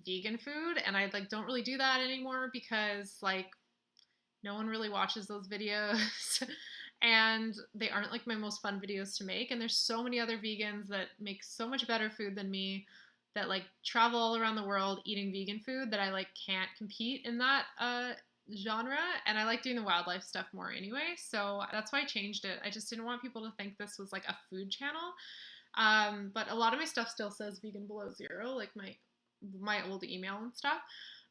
[SPEAKER 1] vegan food, and I like don't really do that anymore because like no one really watches those videos and they aren't like my most fun videos to make, and there's so many other vegans that make so much better food than me that like travel all around the world eating vegan food that I like can't compete in that genre, and I like doing the wildlife stuff more anyway, so that's why I changed it. I just didn't want people to think this was like a food channel. But a lot of my stuff still says Vegan Below Zero, like my old email and stuff.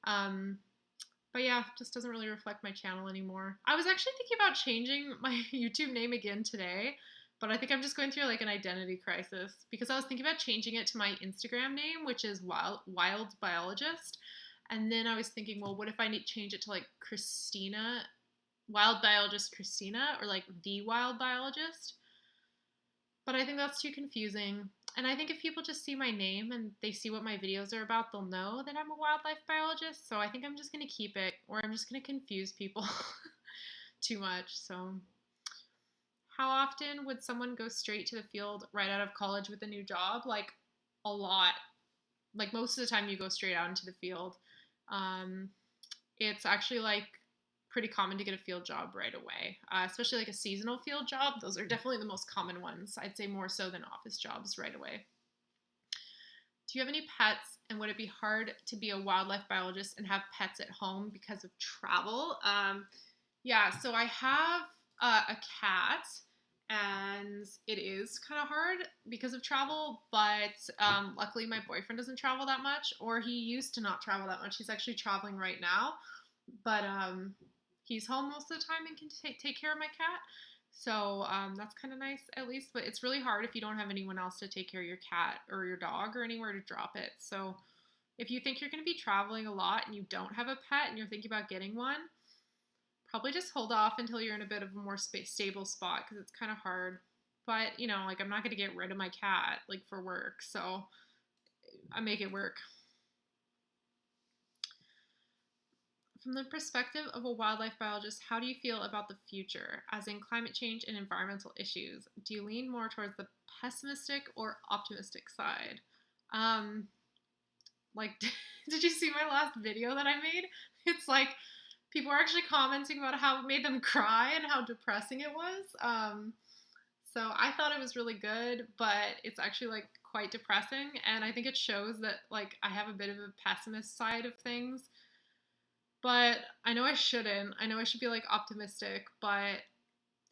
[SPEAKER 1] But yeah, just doesn't really reflect my channel anymore. I was actually thinking about changing my YouTube name again today, but I think I'm just going through like an identity crisis because I was thinking about changing it to my Instagram name, which is Wild Biologist. And then I was thinking, well, what if I need to change it to like Christina, Wild Biologist Christina, or like The Wild Biologist? But I think that's too confusing. And I think if people just see my name and they see what my videos are about, they'll know that I'm a wildlife biologist. So I think I'm just going to keep it, or I'm just going to confuse people too much. So, how often would someone go straight to the field right out of college with a new job? Like, a lot. Like, most of the time, you go straight out into the field. Um, it's actually like pretty common to get a field job right away, especially like a seasonal field job. Those are definitely the most common ones. I'd say more so than office jobs right away. Do you have any pets, and would it be hard to be a wildlife biologist and have pets at home because of travel? Yeah, so I have a cat, and it is kind of hard because of travel, but luckily my boyfriend doesn't travel that much, or he used to not travel that much. He's actually traveling right now, but he's home most of the time and can take care of my cat. So that's kind of nice at least, but it's really hard if you don't have anyone else to take care of your cat or your dog or anywhere to drop it. So if you think you're going to be traveling a lot and you don't have a pet and you're thinking about getting one, probably just hold off until you're in a bit of a more stable spot because it's kind of hard. But, you know, like I'm not going to get rid of my cat like for work. So I make it work. From the perspective of a wildlife biologist, how do you feel about the future, as in climate change and environmental issues? Do you lean more towards the pessimistic or optimistic side? Like, did you see my last video that I made? It's like people are actually commenting about how it made them cry and how depressing it was. So I thought it was really good, but it's actually like quite depressing, and I think it shows that like I have a bit of a pessimist side of things. But I know I shouldn't. I know I should be like optimistic, but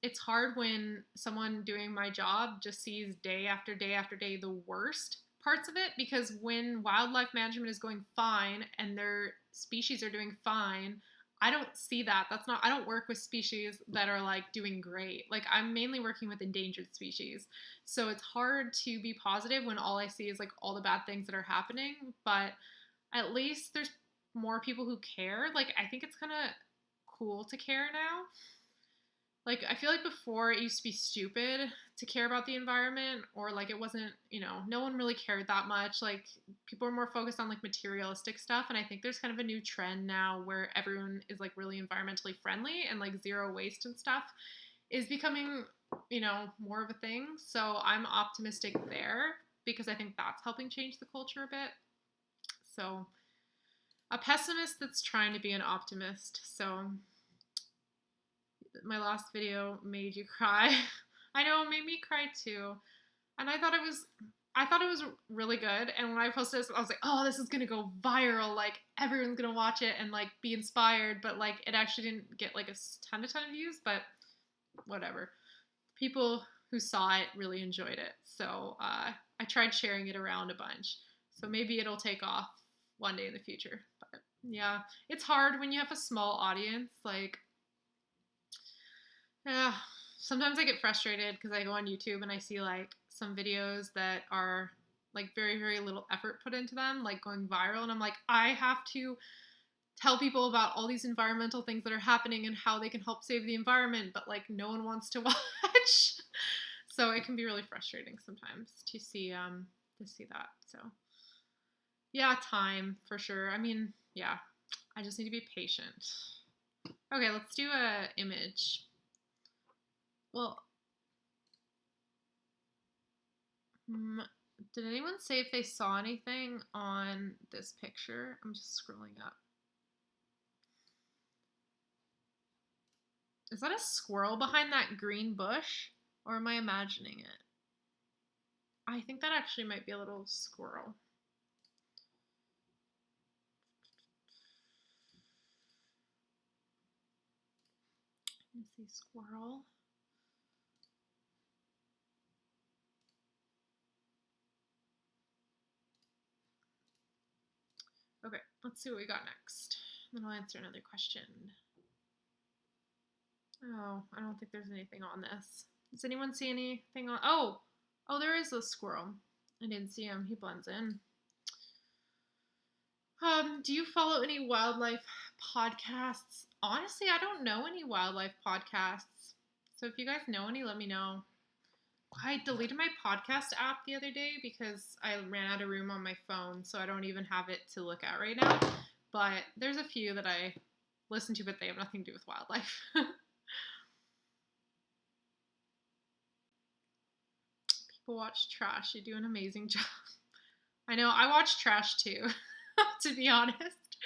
[SPEAKER 1] it's hard when someone doing my job just sees day after day after day the worst parts of it, because when wildlife management is going fine and their species are doing fine, I don't see that. I don't work with species that are like doing great. Like I'm mainly working with endangered species. So it's hard to be positive when all I see is like all the bad things that are happening, but at least there's more people who care. Like, I think it's kind of cool to care now. Like, I feel like before it used to be stupid to care about the environment, or like it wasn't, no one really cared that much. Like, people are more focused on like materialistic stuff. And I think there's kind of a new trend now where everyone is like really environmentally friendly, and like zero waste and stuff is becoming, more of a thing. So I'm optimistic there because I think that's helping change the culture a bit. So, a pessimist that's trying to be an optimist. So, my last video made you cry. I know, it made me cry too. And I thought it was really good. And when I posted this, I was like, oh, this is gonna go viral. Like, everyone's gonna watch it and like be inspired. But like, it actually didn't get like a ton of views. But whatever. People who saw it really enjoyed it. So I tried sharing it around a bunch. So maybe it'll take off one day in the future. But yeah, it's hard when you have a small audience. Like, yeah, sometimes I get frustrated because I go on YouTube and I see like some videos that are like very, very little effort put into them, like going viral. And I'm like, I have to tell people about all these environmental things that are happening and how they can help save the environment, but like no one wants to watch. So it can be really frustrating sometimes to see that. So yeah, time for sure. I mean, yeah, I just need to be patient. Okay, let's do a image. Well, did anyone say if they saw anything on this picture? I'm just scrolling up. Is that a squirrel behind that green bush? Or am I imagining it? I think that actually might be a little squirrel. Let me see, squirrel. Okay, let's see what we got next. Then I'll answer another question. Oh, I don't think there's anything on this. Does anyone see anything on? Oh, there is a squirrel. I didn't see him. He blends in. Do you follow any wildlife podcasts? Honestly, I don't know any wildlife podcasts. So if you guys know any, let me know. I deleted my podcast app the other day because I ran out of room on my phone, so I don't even have it to look at right now. But there's a few that I listen to, but they have nothing to do with wildlife. People watch trash. You do an amazing job. I know, I watch trash too, to be honest.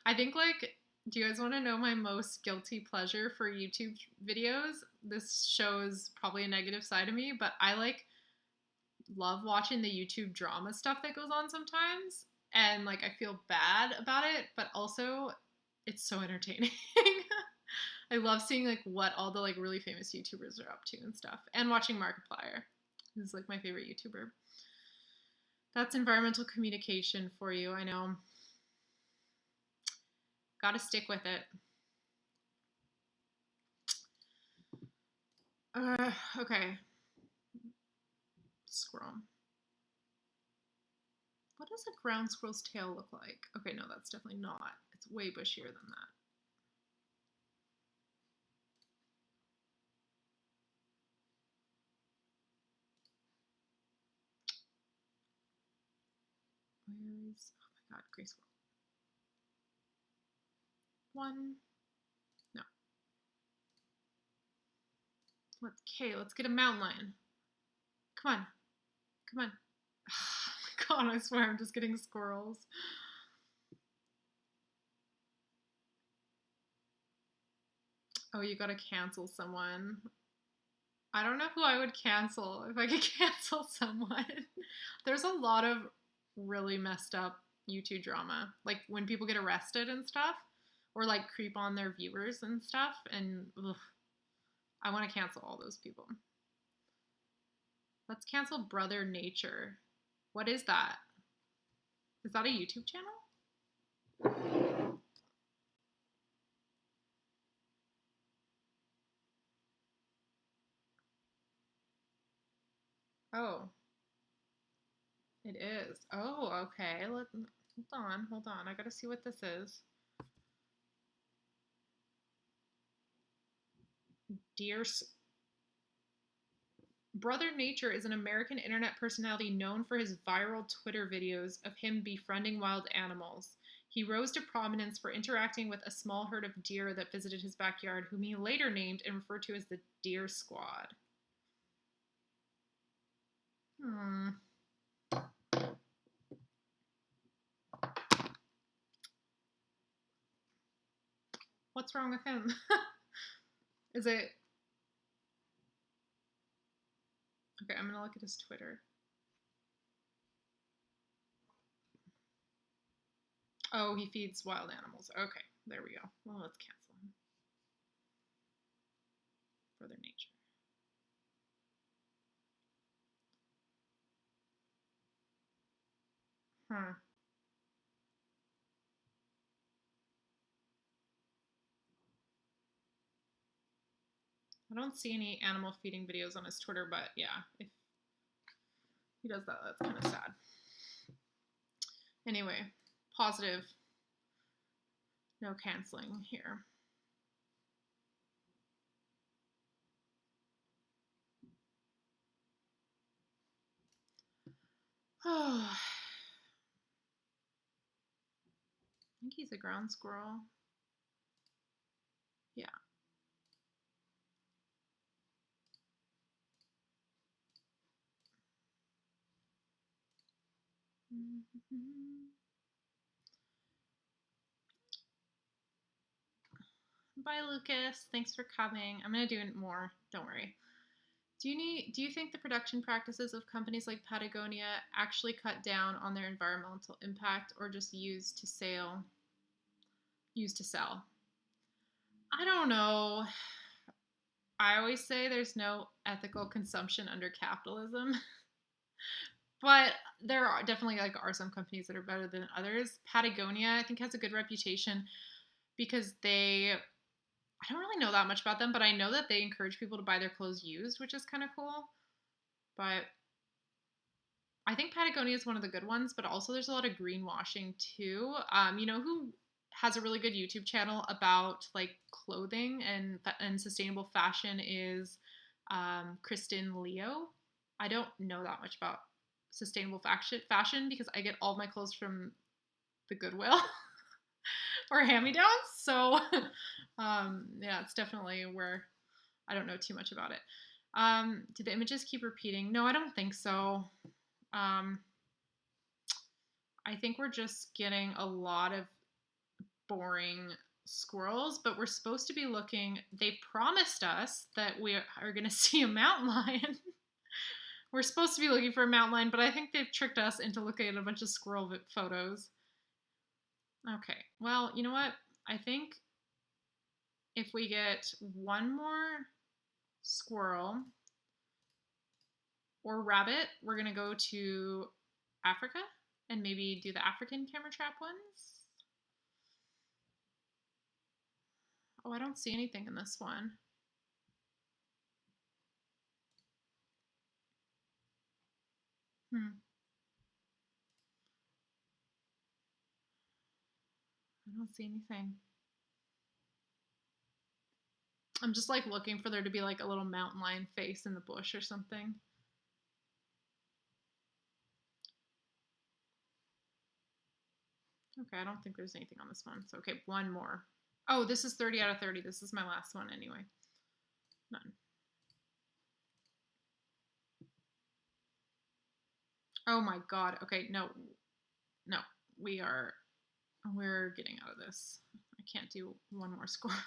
[SPEAKER 1] I think, like, do you guys want to know my most guilty pleasure for YouTube videos? This shows probably a negative side of me, but I like love watching the YouTube drama stuff that goes on sometimes. And like, I feel bad about it, but also it's so entertaining. I love seeing like what all the like really famous YouTubers are up to and stuff, and watching Markiplier, who's like my favorite YouTuber. That's environmental communication for you, I know. Gotta stick with it. Okay. Squirrel. What does a ground squirrel's tail look like? Okay, no, that's definitely not. It's way bushier than that. Where is, oh my god, gray squirrel. One. No. Let's get a mountain lion. Come on. Come on. Oh my god, I swear I'm just getting squirrels. Oh, you gotta cancel someone. I don't know who I would cancel if I could cancel someone. There's a lot of really messed up YouTube drama. Like when people get arrested and stuff, or like creep on their viewers and stuff. And ugh, I want to cancel all those people. Let's cancel Brother Nature. What is that? Is that a YouTube channel? Oh, it is. Oh, okay. Hold on. I gotta see what this is. Dear Brother Nature is an American internet personality known for his viral Twitter videos of him befriending wild animals. He rose to prominence for interacting with a small herd of deer that visited his backyard, whom he later named and referred to as the Deer Squad. Hmm. What's wrong with him? Is it. Okay, I'm gonna look at his Twitter. Oh, he feeds wild animals. Okay, there we go. Well, let's cancel him. Brother Nature. Huh. I don't see any animal feeding videos on his Twitter, but yeah, if he does that, that's kind of sad. Anyway, positive. No canceling here. Oh, I think he's a ground squirrel. Yeah. Bye, Lucas. Thanks for coming. I'm gonna do more. Don't worry. Do you think the production practices of companies like Patagonia actually cut down on their environmental impact or just used to sell? I don't know. I always say there's no ethical consumption under capitalism, but there are definitely some companies that are better than others. Patagonia, I think, has a good reputation because I don't really know that much about them, but I know that they encourage people to buy their clothes used, which is kind of cool. But I think Patagonia is one of the good ones, but also there's a lot of greenwashing too. You know who has a really good YouTube channel about like clothing and sustainable fashion is Kristen Leo. I don't know that much about sustainable fashion because I get all my clothes from the Goodwill or hand-me-downs. So yeah, it's definitely where I don't know too much about it. Do the images keep repeating? No, I don't think so. Um, I think we're just getting a lot of boring squirrels, but we're supposed to be looking. They promised us that we are going to see a mountain lion. We're supposed to be looking for a mountain lion, but I think they've tricked us into looking at a bunch of squirrel photos. Okay, well, you know what? I think if we get one more squirrel or rabbit, we're going to go to Africa and maybe do the African camera trap ones. Oh, I don't see anything in this one. I don't see anything. I'm just like looking for there to be like a little mountain lion face in the bush or something. Okay, I don't think there's anything on this one. So, okay, one more. Oh, this is 30 out of 30. This is my last one anyway. None. Oh my god. Okay, no. No. We're getting out of this. I can't do one more squirrel.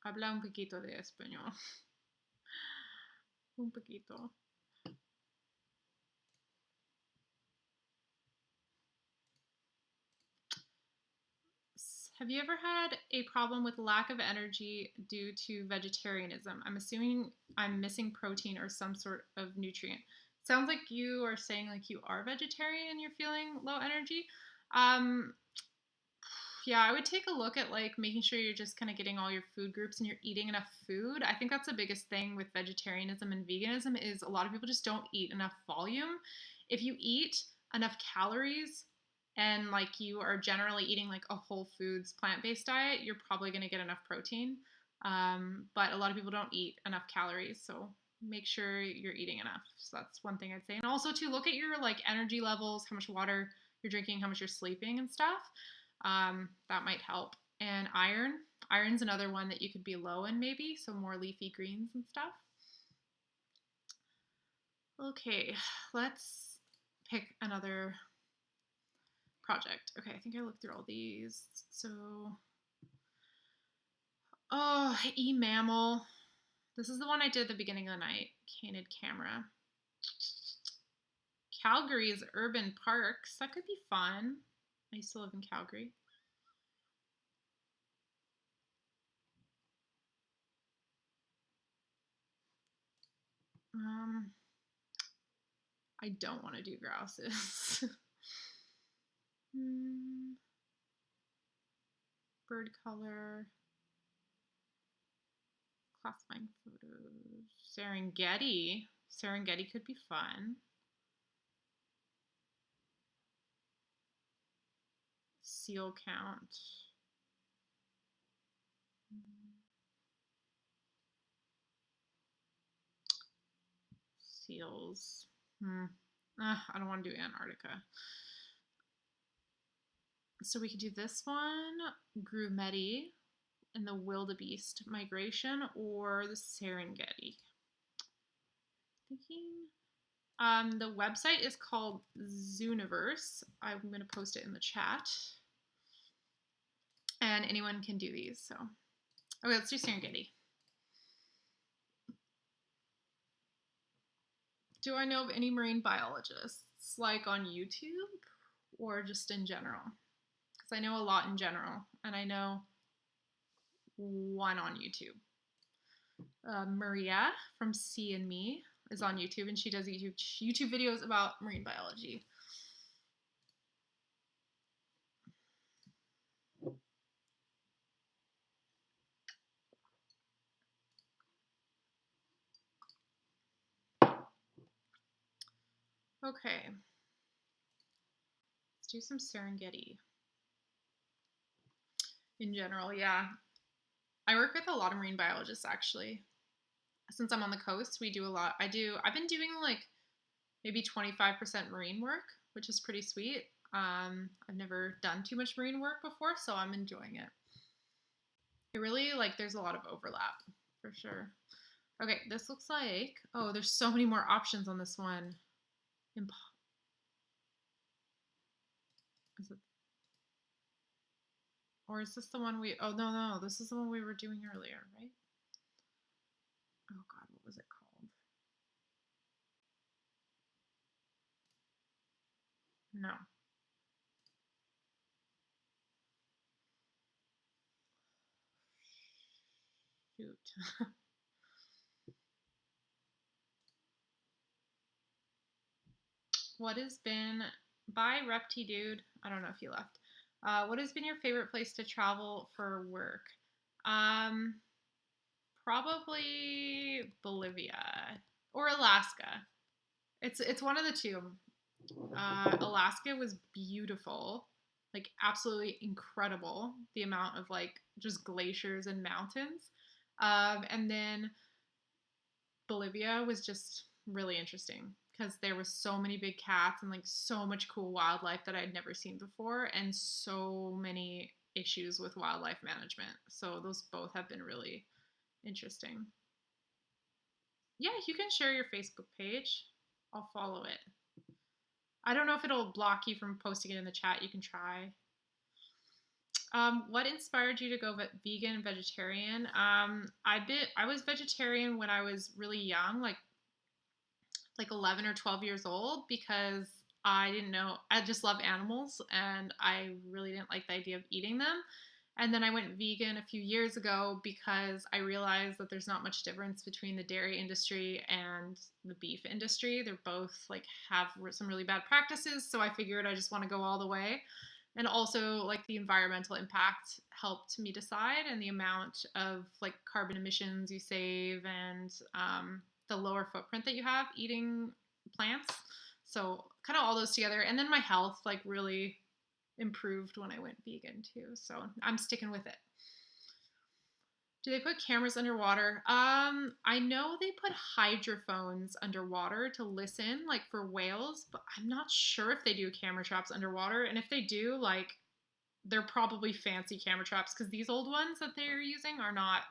[SPEAKER 1] Habla un poquito de español. Un poquito. Have you ever had a problem with lack of energy due to vegetarianism? I'm assuming I'm missing protein or some sort of nutrient. Sounds like you are saying like you are vegetarian and you're feeling low energy. Um, Yeah, I would take a look at like making sure you're just kind of getting all your food groups and you're eating enough food. I think that's the biggest thing with vegetarianism and veganism is a lot of people just don't eat enough volume. If you eat enough calories and like you are generally eating like a whole foods plant-based diet, you're probably going to get enough protein. But a lot of people don't eat enough calories, so make sure you're eating enough. So that's one thing I'd say. And also to look at your like energy levels, how much water you're drinking, how much you're sleeping and stuff. That might help. And iron. Iron's another one that you could be low in, maybe, so more leafy greens and stuff. Okay, let's pick another project. Okay, I think I looked through all these. So, oh, eMammal. This is the one I did at the beginning of the night. Candid camera. Calgary's urban parks. That could be fun. I used to live in Calgary. Um, I don't want to do grouses. Bird color. Classifying photos. Serengeti. Serengeti could be fun. Seal count. Seals. I don't want to do Antarctica. So we could do this one, Grumeti, and the wildebeest migration, or the Serengeti. Thinking. The website is called Zooniverse. I'm going to post it in the chat. And anyone can do these. So, okay, let's do Serengeti. Do I know of any marine biologists, like on YouTube or just in general? Because I know a lot in general, and I know one on YouTube. Maria from Sea and Me is on YouTube, and she does YouTube videos about marine biology. Okay. Let's do some Serengeti. In general, yeah. I work with a lot of marine biologists actually. Since I'm on the coast, we do a lot. I've been doing like maybe 25% marine work, which is pretty sweet. I've never done too much marine work before, so I'm enjoying it. It really, like, there's a lot of overlap for sure. Okay, this looks like, oh, there's so many more options on this one. Is it, or is this the one oh, no, this is the one we were doing earlier, right? Oh God, what was it called? No. Shoot. What has been, by Repti Dude, I don't know if you left. What has been your favorite place to travel for work? Probably Bolivia or Alaska. It's one of the two. Alaska was beautiful, like absolutely incredible. The amount of like just glaciers and mountains, and then Bolivia was just really interesting because there was so many big cats and like so much cool wildlife that I'd never seen before, and so many issues with wildlife management. So those both have been really interesting. Yeah, you can share your Facebook page. I'll follow it. I don't know if it'll block you from posting it in the chat. You can try. What inspired you to go vegan and vegetarian? I was vegetarian when I was really young, like 11 or 12 years old, because I didn't know. I just love animals, and I really didn't like the idea of eating them. And then I went vegan a few years ago because I realized that there's not much difference between the dairy industry and the beef industry. They're both like have some really bad practices. So I figured I just want to go all the way. And also like the environmental impact helped me decide, and the amount of like carbon emissions you save, and the lower footprint that you have eating plants. So kind of all those together. And then my health like really improved when I went vegan too. So I'm sticking with it. Do they put cameras underwater? I know they put hydrophones underwater to listen, like for whales, but I'm not sure if they do camera traps underwater. And if they do, like, they're probably fancy camera traps, because these old ones that they're using are not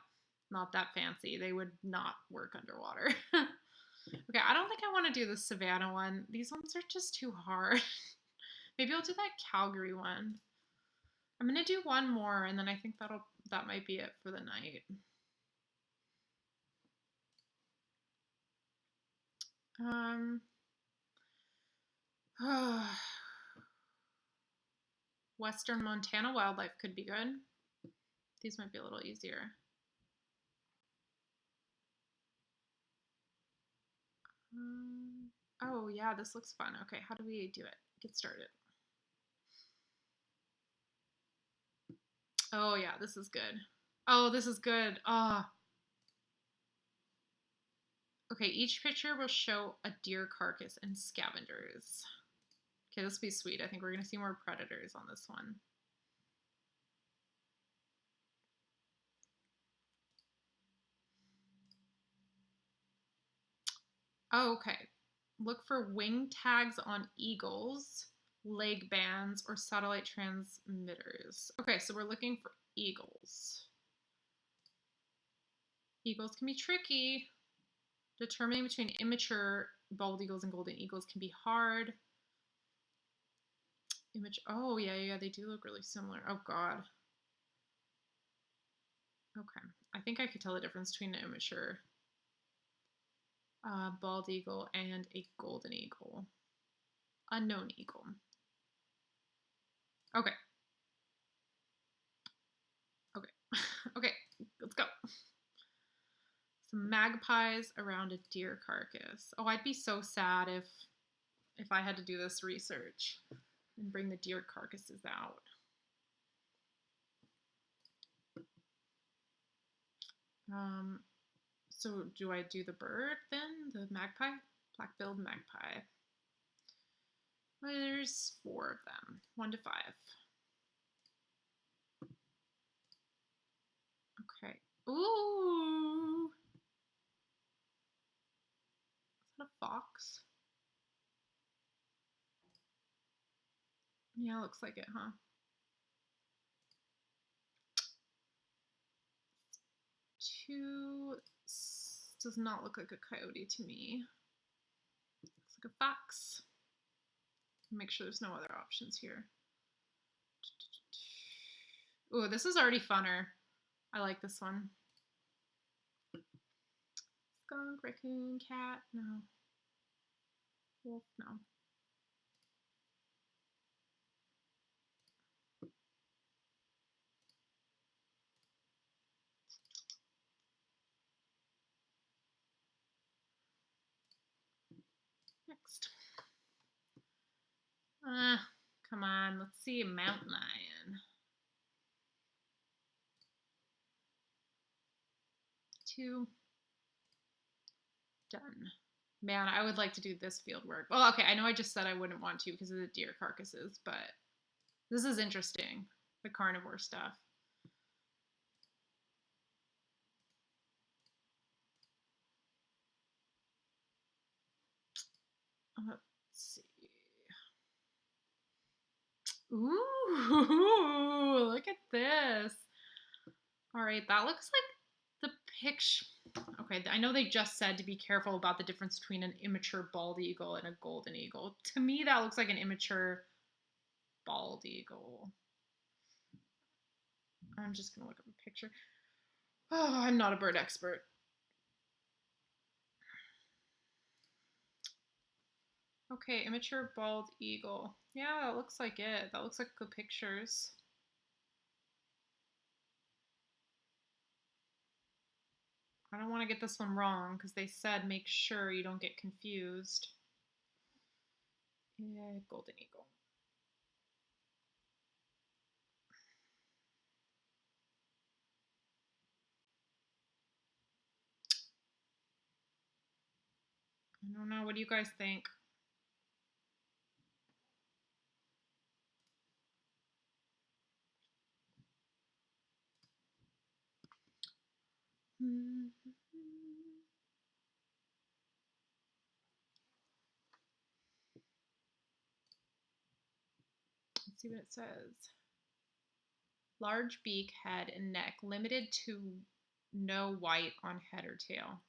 [SPEAKER 1] that fancy. They would not work underwater. Okay, I don't think I want to do the Savannah one. These ones are just too hard. Maybe I'll do that Calgary one. I'm gonna do one more, and then I think that might be it for the night. Western Montana wildlife could be good. These might be a little easier. Oh yeah, this looks fun. Okay, how do we do it? Get started. Oh yeah, this is good. Oh, this is good. Ah. Oh. Okay, each picture will show a deer carcass and scavengers. Okay, this will be sweet. I think we're gonna see more predators on this one. Oh, okay. Look for wing tags on eagles, leg bands, or satellite transmitters. Okay, so we're looking for eagles. Eagles can be tricky. Determining between immature bald eagles and golden eagles can be hard. Oh, yeah, they do look really similar. Oh, God. Okay. I think I could tell the difference between an immature bald eagle and a golden eagle. Unknown eagle. Okay. Okay, let's go. Some magpies around a deer carcass. Oh, I'd be so sad if I had to do this research and bring the deer carcasses out. So do I do the bird then? The magpie? Black-billed magpie. Well, there's 4 of them. 1 to 5. Okay. Ooh! Is that a fox? Yeah, looks like it, huh? 2 does not look like a coyote to me. Looks like a fox. Make sure there's no other options here. Ooh, this is already funner. I like this one. Skunk, raccoon, cat, no. Wolf, no. Next. Come on, let's see a mountain lion. 2. Done. Man, I would like to do this field work. Well, okay, I know I just said I wouldn't want to because of the deer carcasses, but this is interesting, the carnivore stuff. Let's see. Ooh, look at this. All right, that looks like the picture. Okay, I know they just said to be careful about the difference between an immature bald eagle and a golden eagle. To me, that looks like an immature bald eagle. I'm just going to look up a picture. Oh, I'm not a bird expert. Okay, immature bald eagle. Yeah, that looks like it. That looks like the pictures. I don't want to get this one wrong because they said make sure you don't get confused. Yeah, golden eagle. I don't know. What do you guys think? Let's see what it says. Large beak, head, and neck, limited to no white on head or tail.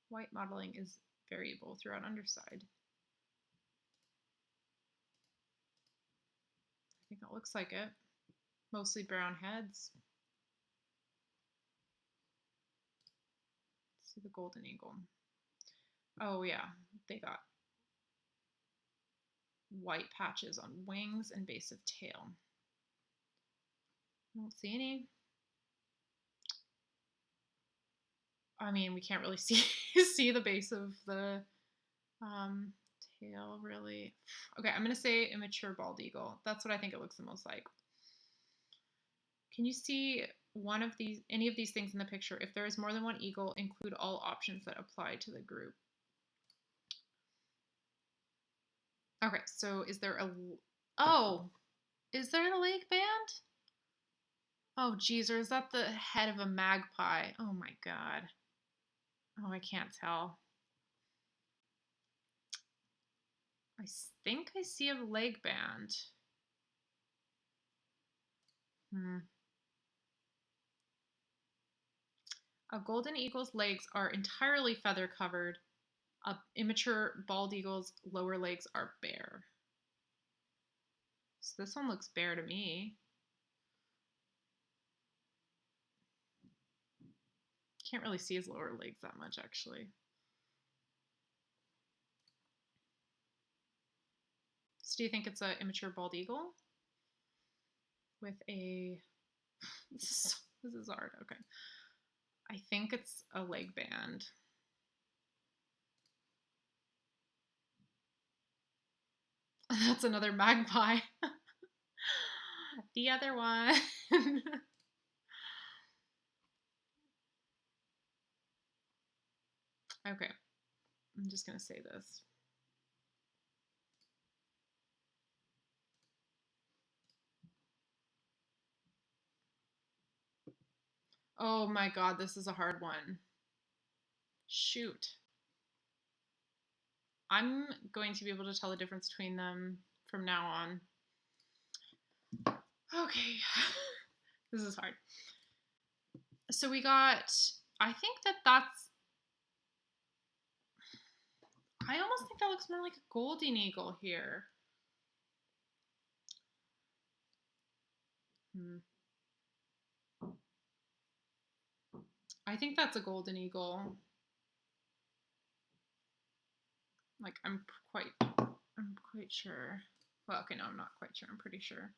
[SPEAKER 1] White mottling is variable throughout underside. I think that looks like it. Mostly brown heads. Let's see the golden eagle. Oh yeah, they got white patches on wings and base of tail. I don't see any. I mean, we can't really see see the base of the tail really. Okay, I'm gonna say immature bald eagle. That's what I think it looks the most like. Can you see any of these things in the picture? If there is more than one eagle, include all options that apply to the group. Okay, so is there is there a leg band? Oh, geez, or is that the head of a magpie? Oh my God. Oh, I can't tell. I think I see a leg band. A golden eagle's legs are entirely feather covered. A immature bald eagle's lower legs are bare. So this one looks bare to me. Can't really see his lower legs that much, actually. So do you think it's an immature bald eagle? With a... This is hard, okay. I think it's a leg band. That's another magpie. The other one. Okay, I'm just gonna say this. Oh my God, this is a hard one. Shoot. I'm going to be able to tell the difference between them from now on. Okay. This is hard. So we got, I think that's, I almost think that looks more like a golden eagle here. I think that's a golden eagle. Like, I'm quite sure. Well, okay, no, I'm not quite sure. I'm pretty sure.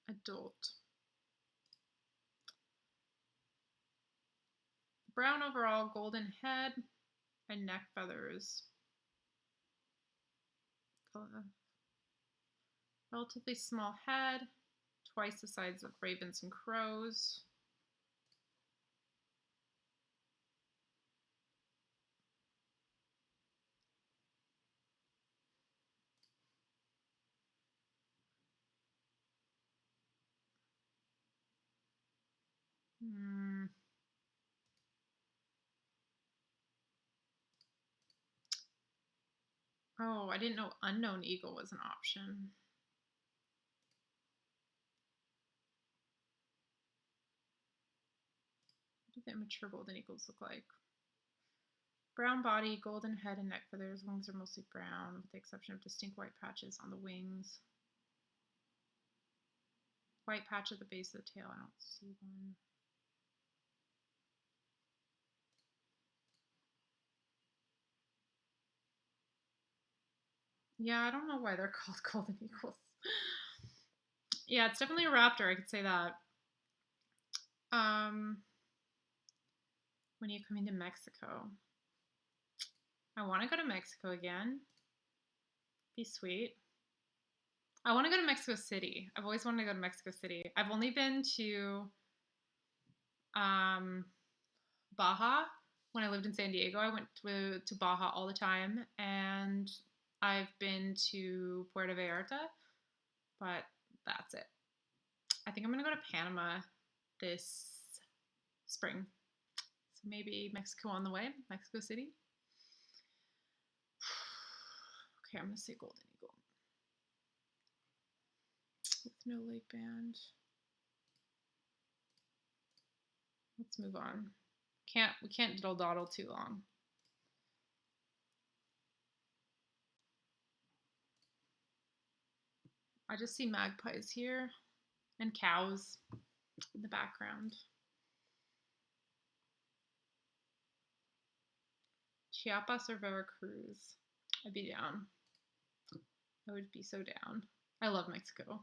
[SPEAKER 1] Adult. Brown overall, golden head, and neck feathers. Relatively small head, twice the size of ravens and crows. Oh, I didn't know unknown eagle was an option. What do the immature golden eagles look like? Brown body, golden head and neck feathers. Wings are mostly brown, with the exception of distinct white patches on the wings. White patch at the base of the tail. I don't see one. Yeah, I don't know why they're called golden eagles. Yeah, it's definitely a raptor. I could say that. When are you coming to Mexico? I want to go to Mexico again. Be sweet. I want to go to Mexico City. I've always wanted to go to Mexico City. I've only been to um, Baja. When I lived in San Diego, I went to Baja all the time, and I've been to Puerto Vallarta, but that's it. I think I'm gonna go to Panama this spring. So maybe Mexico on the way, Mexico City. Okay, I'm gonna say Golden Eagle with no lake band. Let's move on. We can't diddle dawdle too long. I just see magpies here and cows in the background. Chiapas or Veracruz? I'd be down. I would be so down. I love Mexico.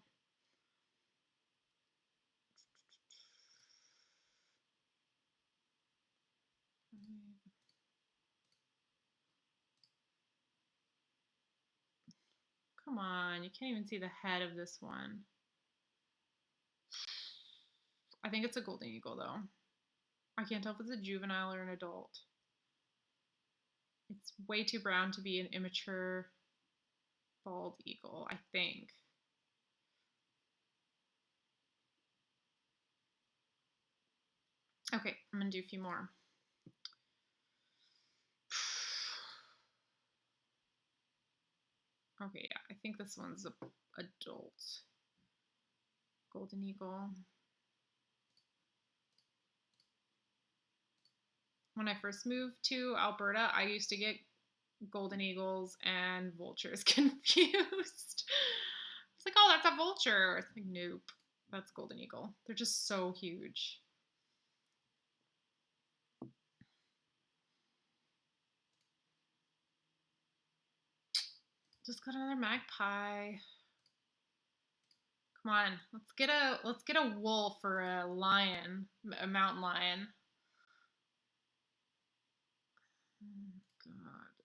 [SPEAKER 1] Come on, you can't even see the head of this one. I think it's a golden eagle though. I can't tell if it's a juvenile or an adult. It's way too brown to be an immature bald eagle, I think. Okay, I'm gonna do a few more. Okay, yeah, I think this one's a adult. Golden eagle. When I first moved to Alberta, I used to get golden eagles and vultures confused. It's like, oh, that's a vulture. It's like, nope, that's golden eagle. They're just so huge. Just got another magpie. Come on, let's get a wolf or a lion, a mountain lion. Oh, God.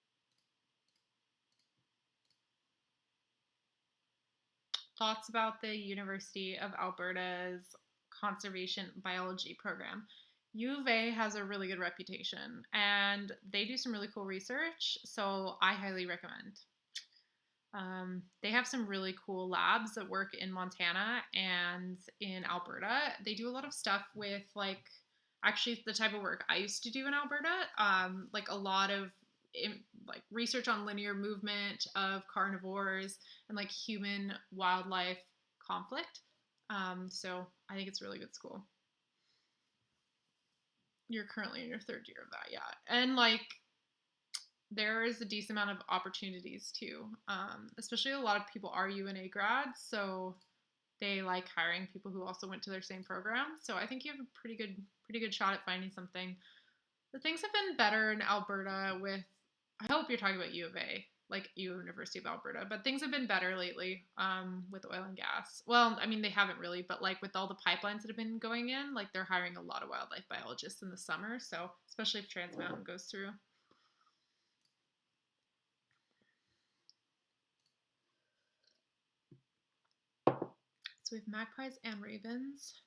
[SPEAKER 1] Thoughts about the University of Alberta's conservation biology program. U of A has a really good reputation and they do some really cool research, so I highly recommend. They have some really cool labs that work in Montana and in Alberta. They do a lot of stuff with like actually the type of work I used to do in Alberta, like a lot of like research on linear movement of carnivores and like human wildlife conflict. So I think it's a really good school. You're currently in your third year of that, yeah, and like there is a decent amount of opportunities too. Especially a lot of people are UNA grads, so they like hiring people who also went to their same program. So I think you have a pretty good shot at finding something. The things have been better in Alberta with. I hope you're talking about U of A, like University of Alberta, but things have been better lately with oil and gas. Well, I mean they haven't really, but like with all the pipelines that have been going in, like they're hiring a lot of wildlife biologists in the summer. So especially if Trans Mountain goes through. So we have magpies and ravens.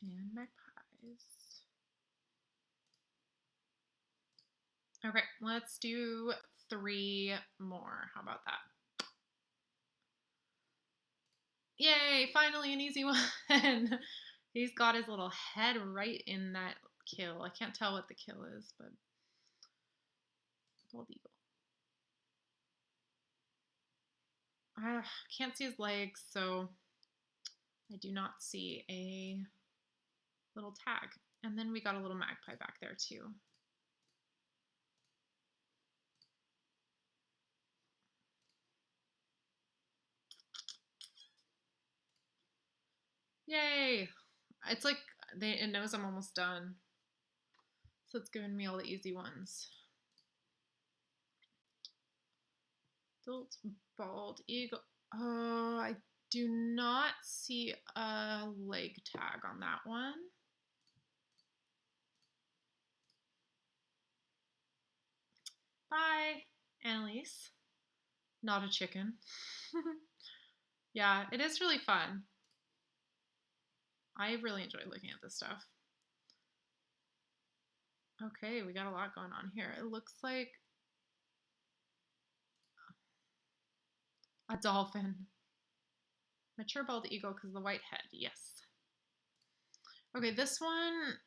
[SPEAKER 1] And magpies. Okay, let's do 3 more. How about that? Yay, finally an easy one. He's got his little head right in that kill. I can't tell what the kill is, but bald eagle. I can't see his legs, so I do not see a little tag. And then we got a little magpie back there too. Yay! It's like it knows I'm almost done. So it's giving me all the easy ones. Adult bald eagle. Oh, I do not see a leg tag on that one. Bye, Annalise. Not a chicken. Yeah, it is really fun. I really enjoy looking at this stuff. Okay, we got a lot going on here. It looks like a dolphin. Mature bald eagle because of the white head. Yes. Okay, this one,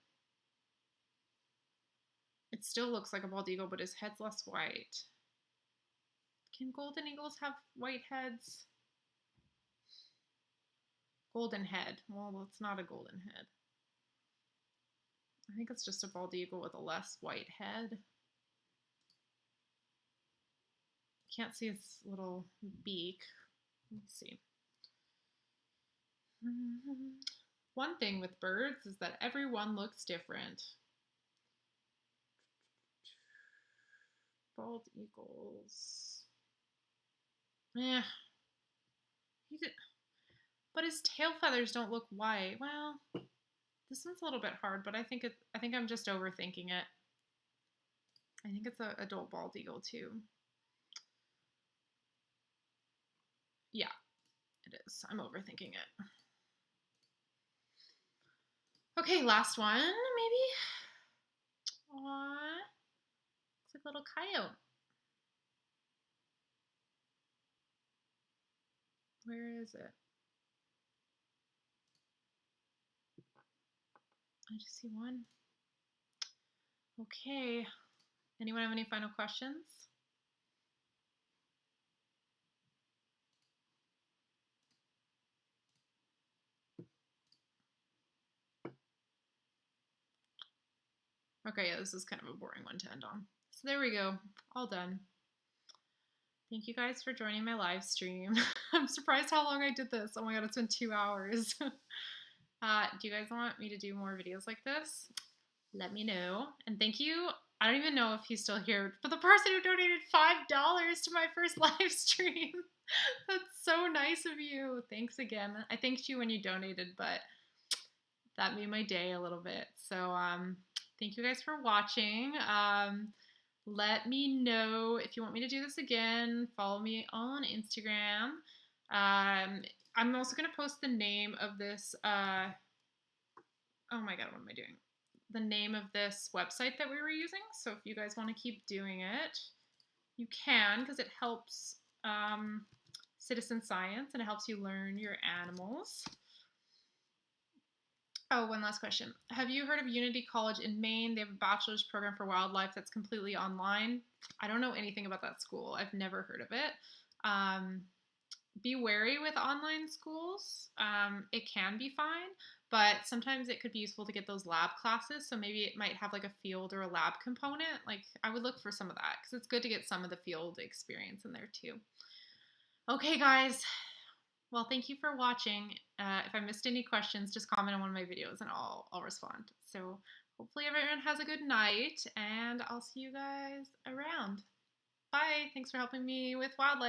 [SPEAKER 1] it still looks like a bald eagle, but his head's less white. Can golden eagles have white heads? Golden head. Well, it's not a golden head. I think it's just a bald eagle with a less white head. Can't see his little beak. Let me see. One thing with birds is that everyone looks different. Bald eagles. Eh. But his tail feathers don't look white. Well, this one's a little bit hard, but I think I'm just overthinking it. I think it's an adult bald eagle too. Yeah, it is. I'm overthinking it. Okay, last one, maybe. Aww. It's like a little coyote. Where is it? I just see one. Okay. Anyone have any final questions? Okay, yeah, this is kind of a boring one to end on. So there we go. All done. Thank you guys for joining my live stream. I'm surprised how long I did this. Oh my god, it's been 2 hours. Do you guys want me to do more videos like this? Let me know. And thank you. I don't even know if he's still here, but the person who donated $5 to my first live stream. That's so nice of you. Thanks again. I thanked you when you donated, but that made my day a little bit. So thank you guys for watching. Let me know if you want me to do this again. Follow me on Instagram. I'm also going to post the name of this. Oh my god, what am I doing? The name of this website that we were using. So if you guys want to keep doing it, you can, because it helps citizen science and it helps you learn your animals. Oh, one last question. Have you heard of Unity College in Maine? They have a bachelor's program for wildlife that's completely online. I don't know anything about that school. I've never heard of it. Be wary with online schools. It can be fine, but sometimes it could be useful to get those lab classes. So maybe it might have like a field or a lab component. Like I would look for some of that because it's good to get some of the field experience in there too. Okay, guys. Well, thank you for watching. If I missed any questions, just comment on one of my videos and I'll respond. So hopefully everyone has a good night and I'll see you guys around. Bye. Thanks for helping me with wildlife.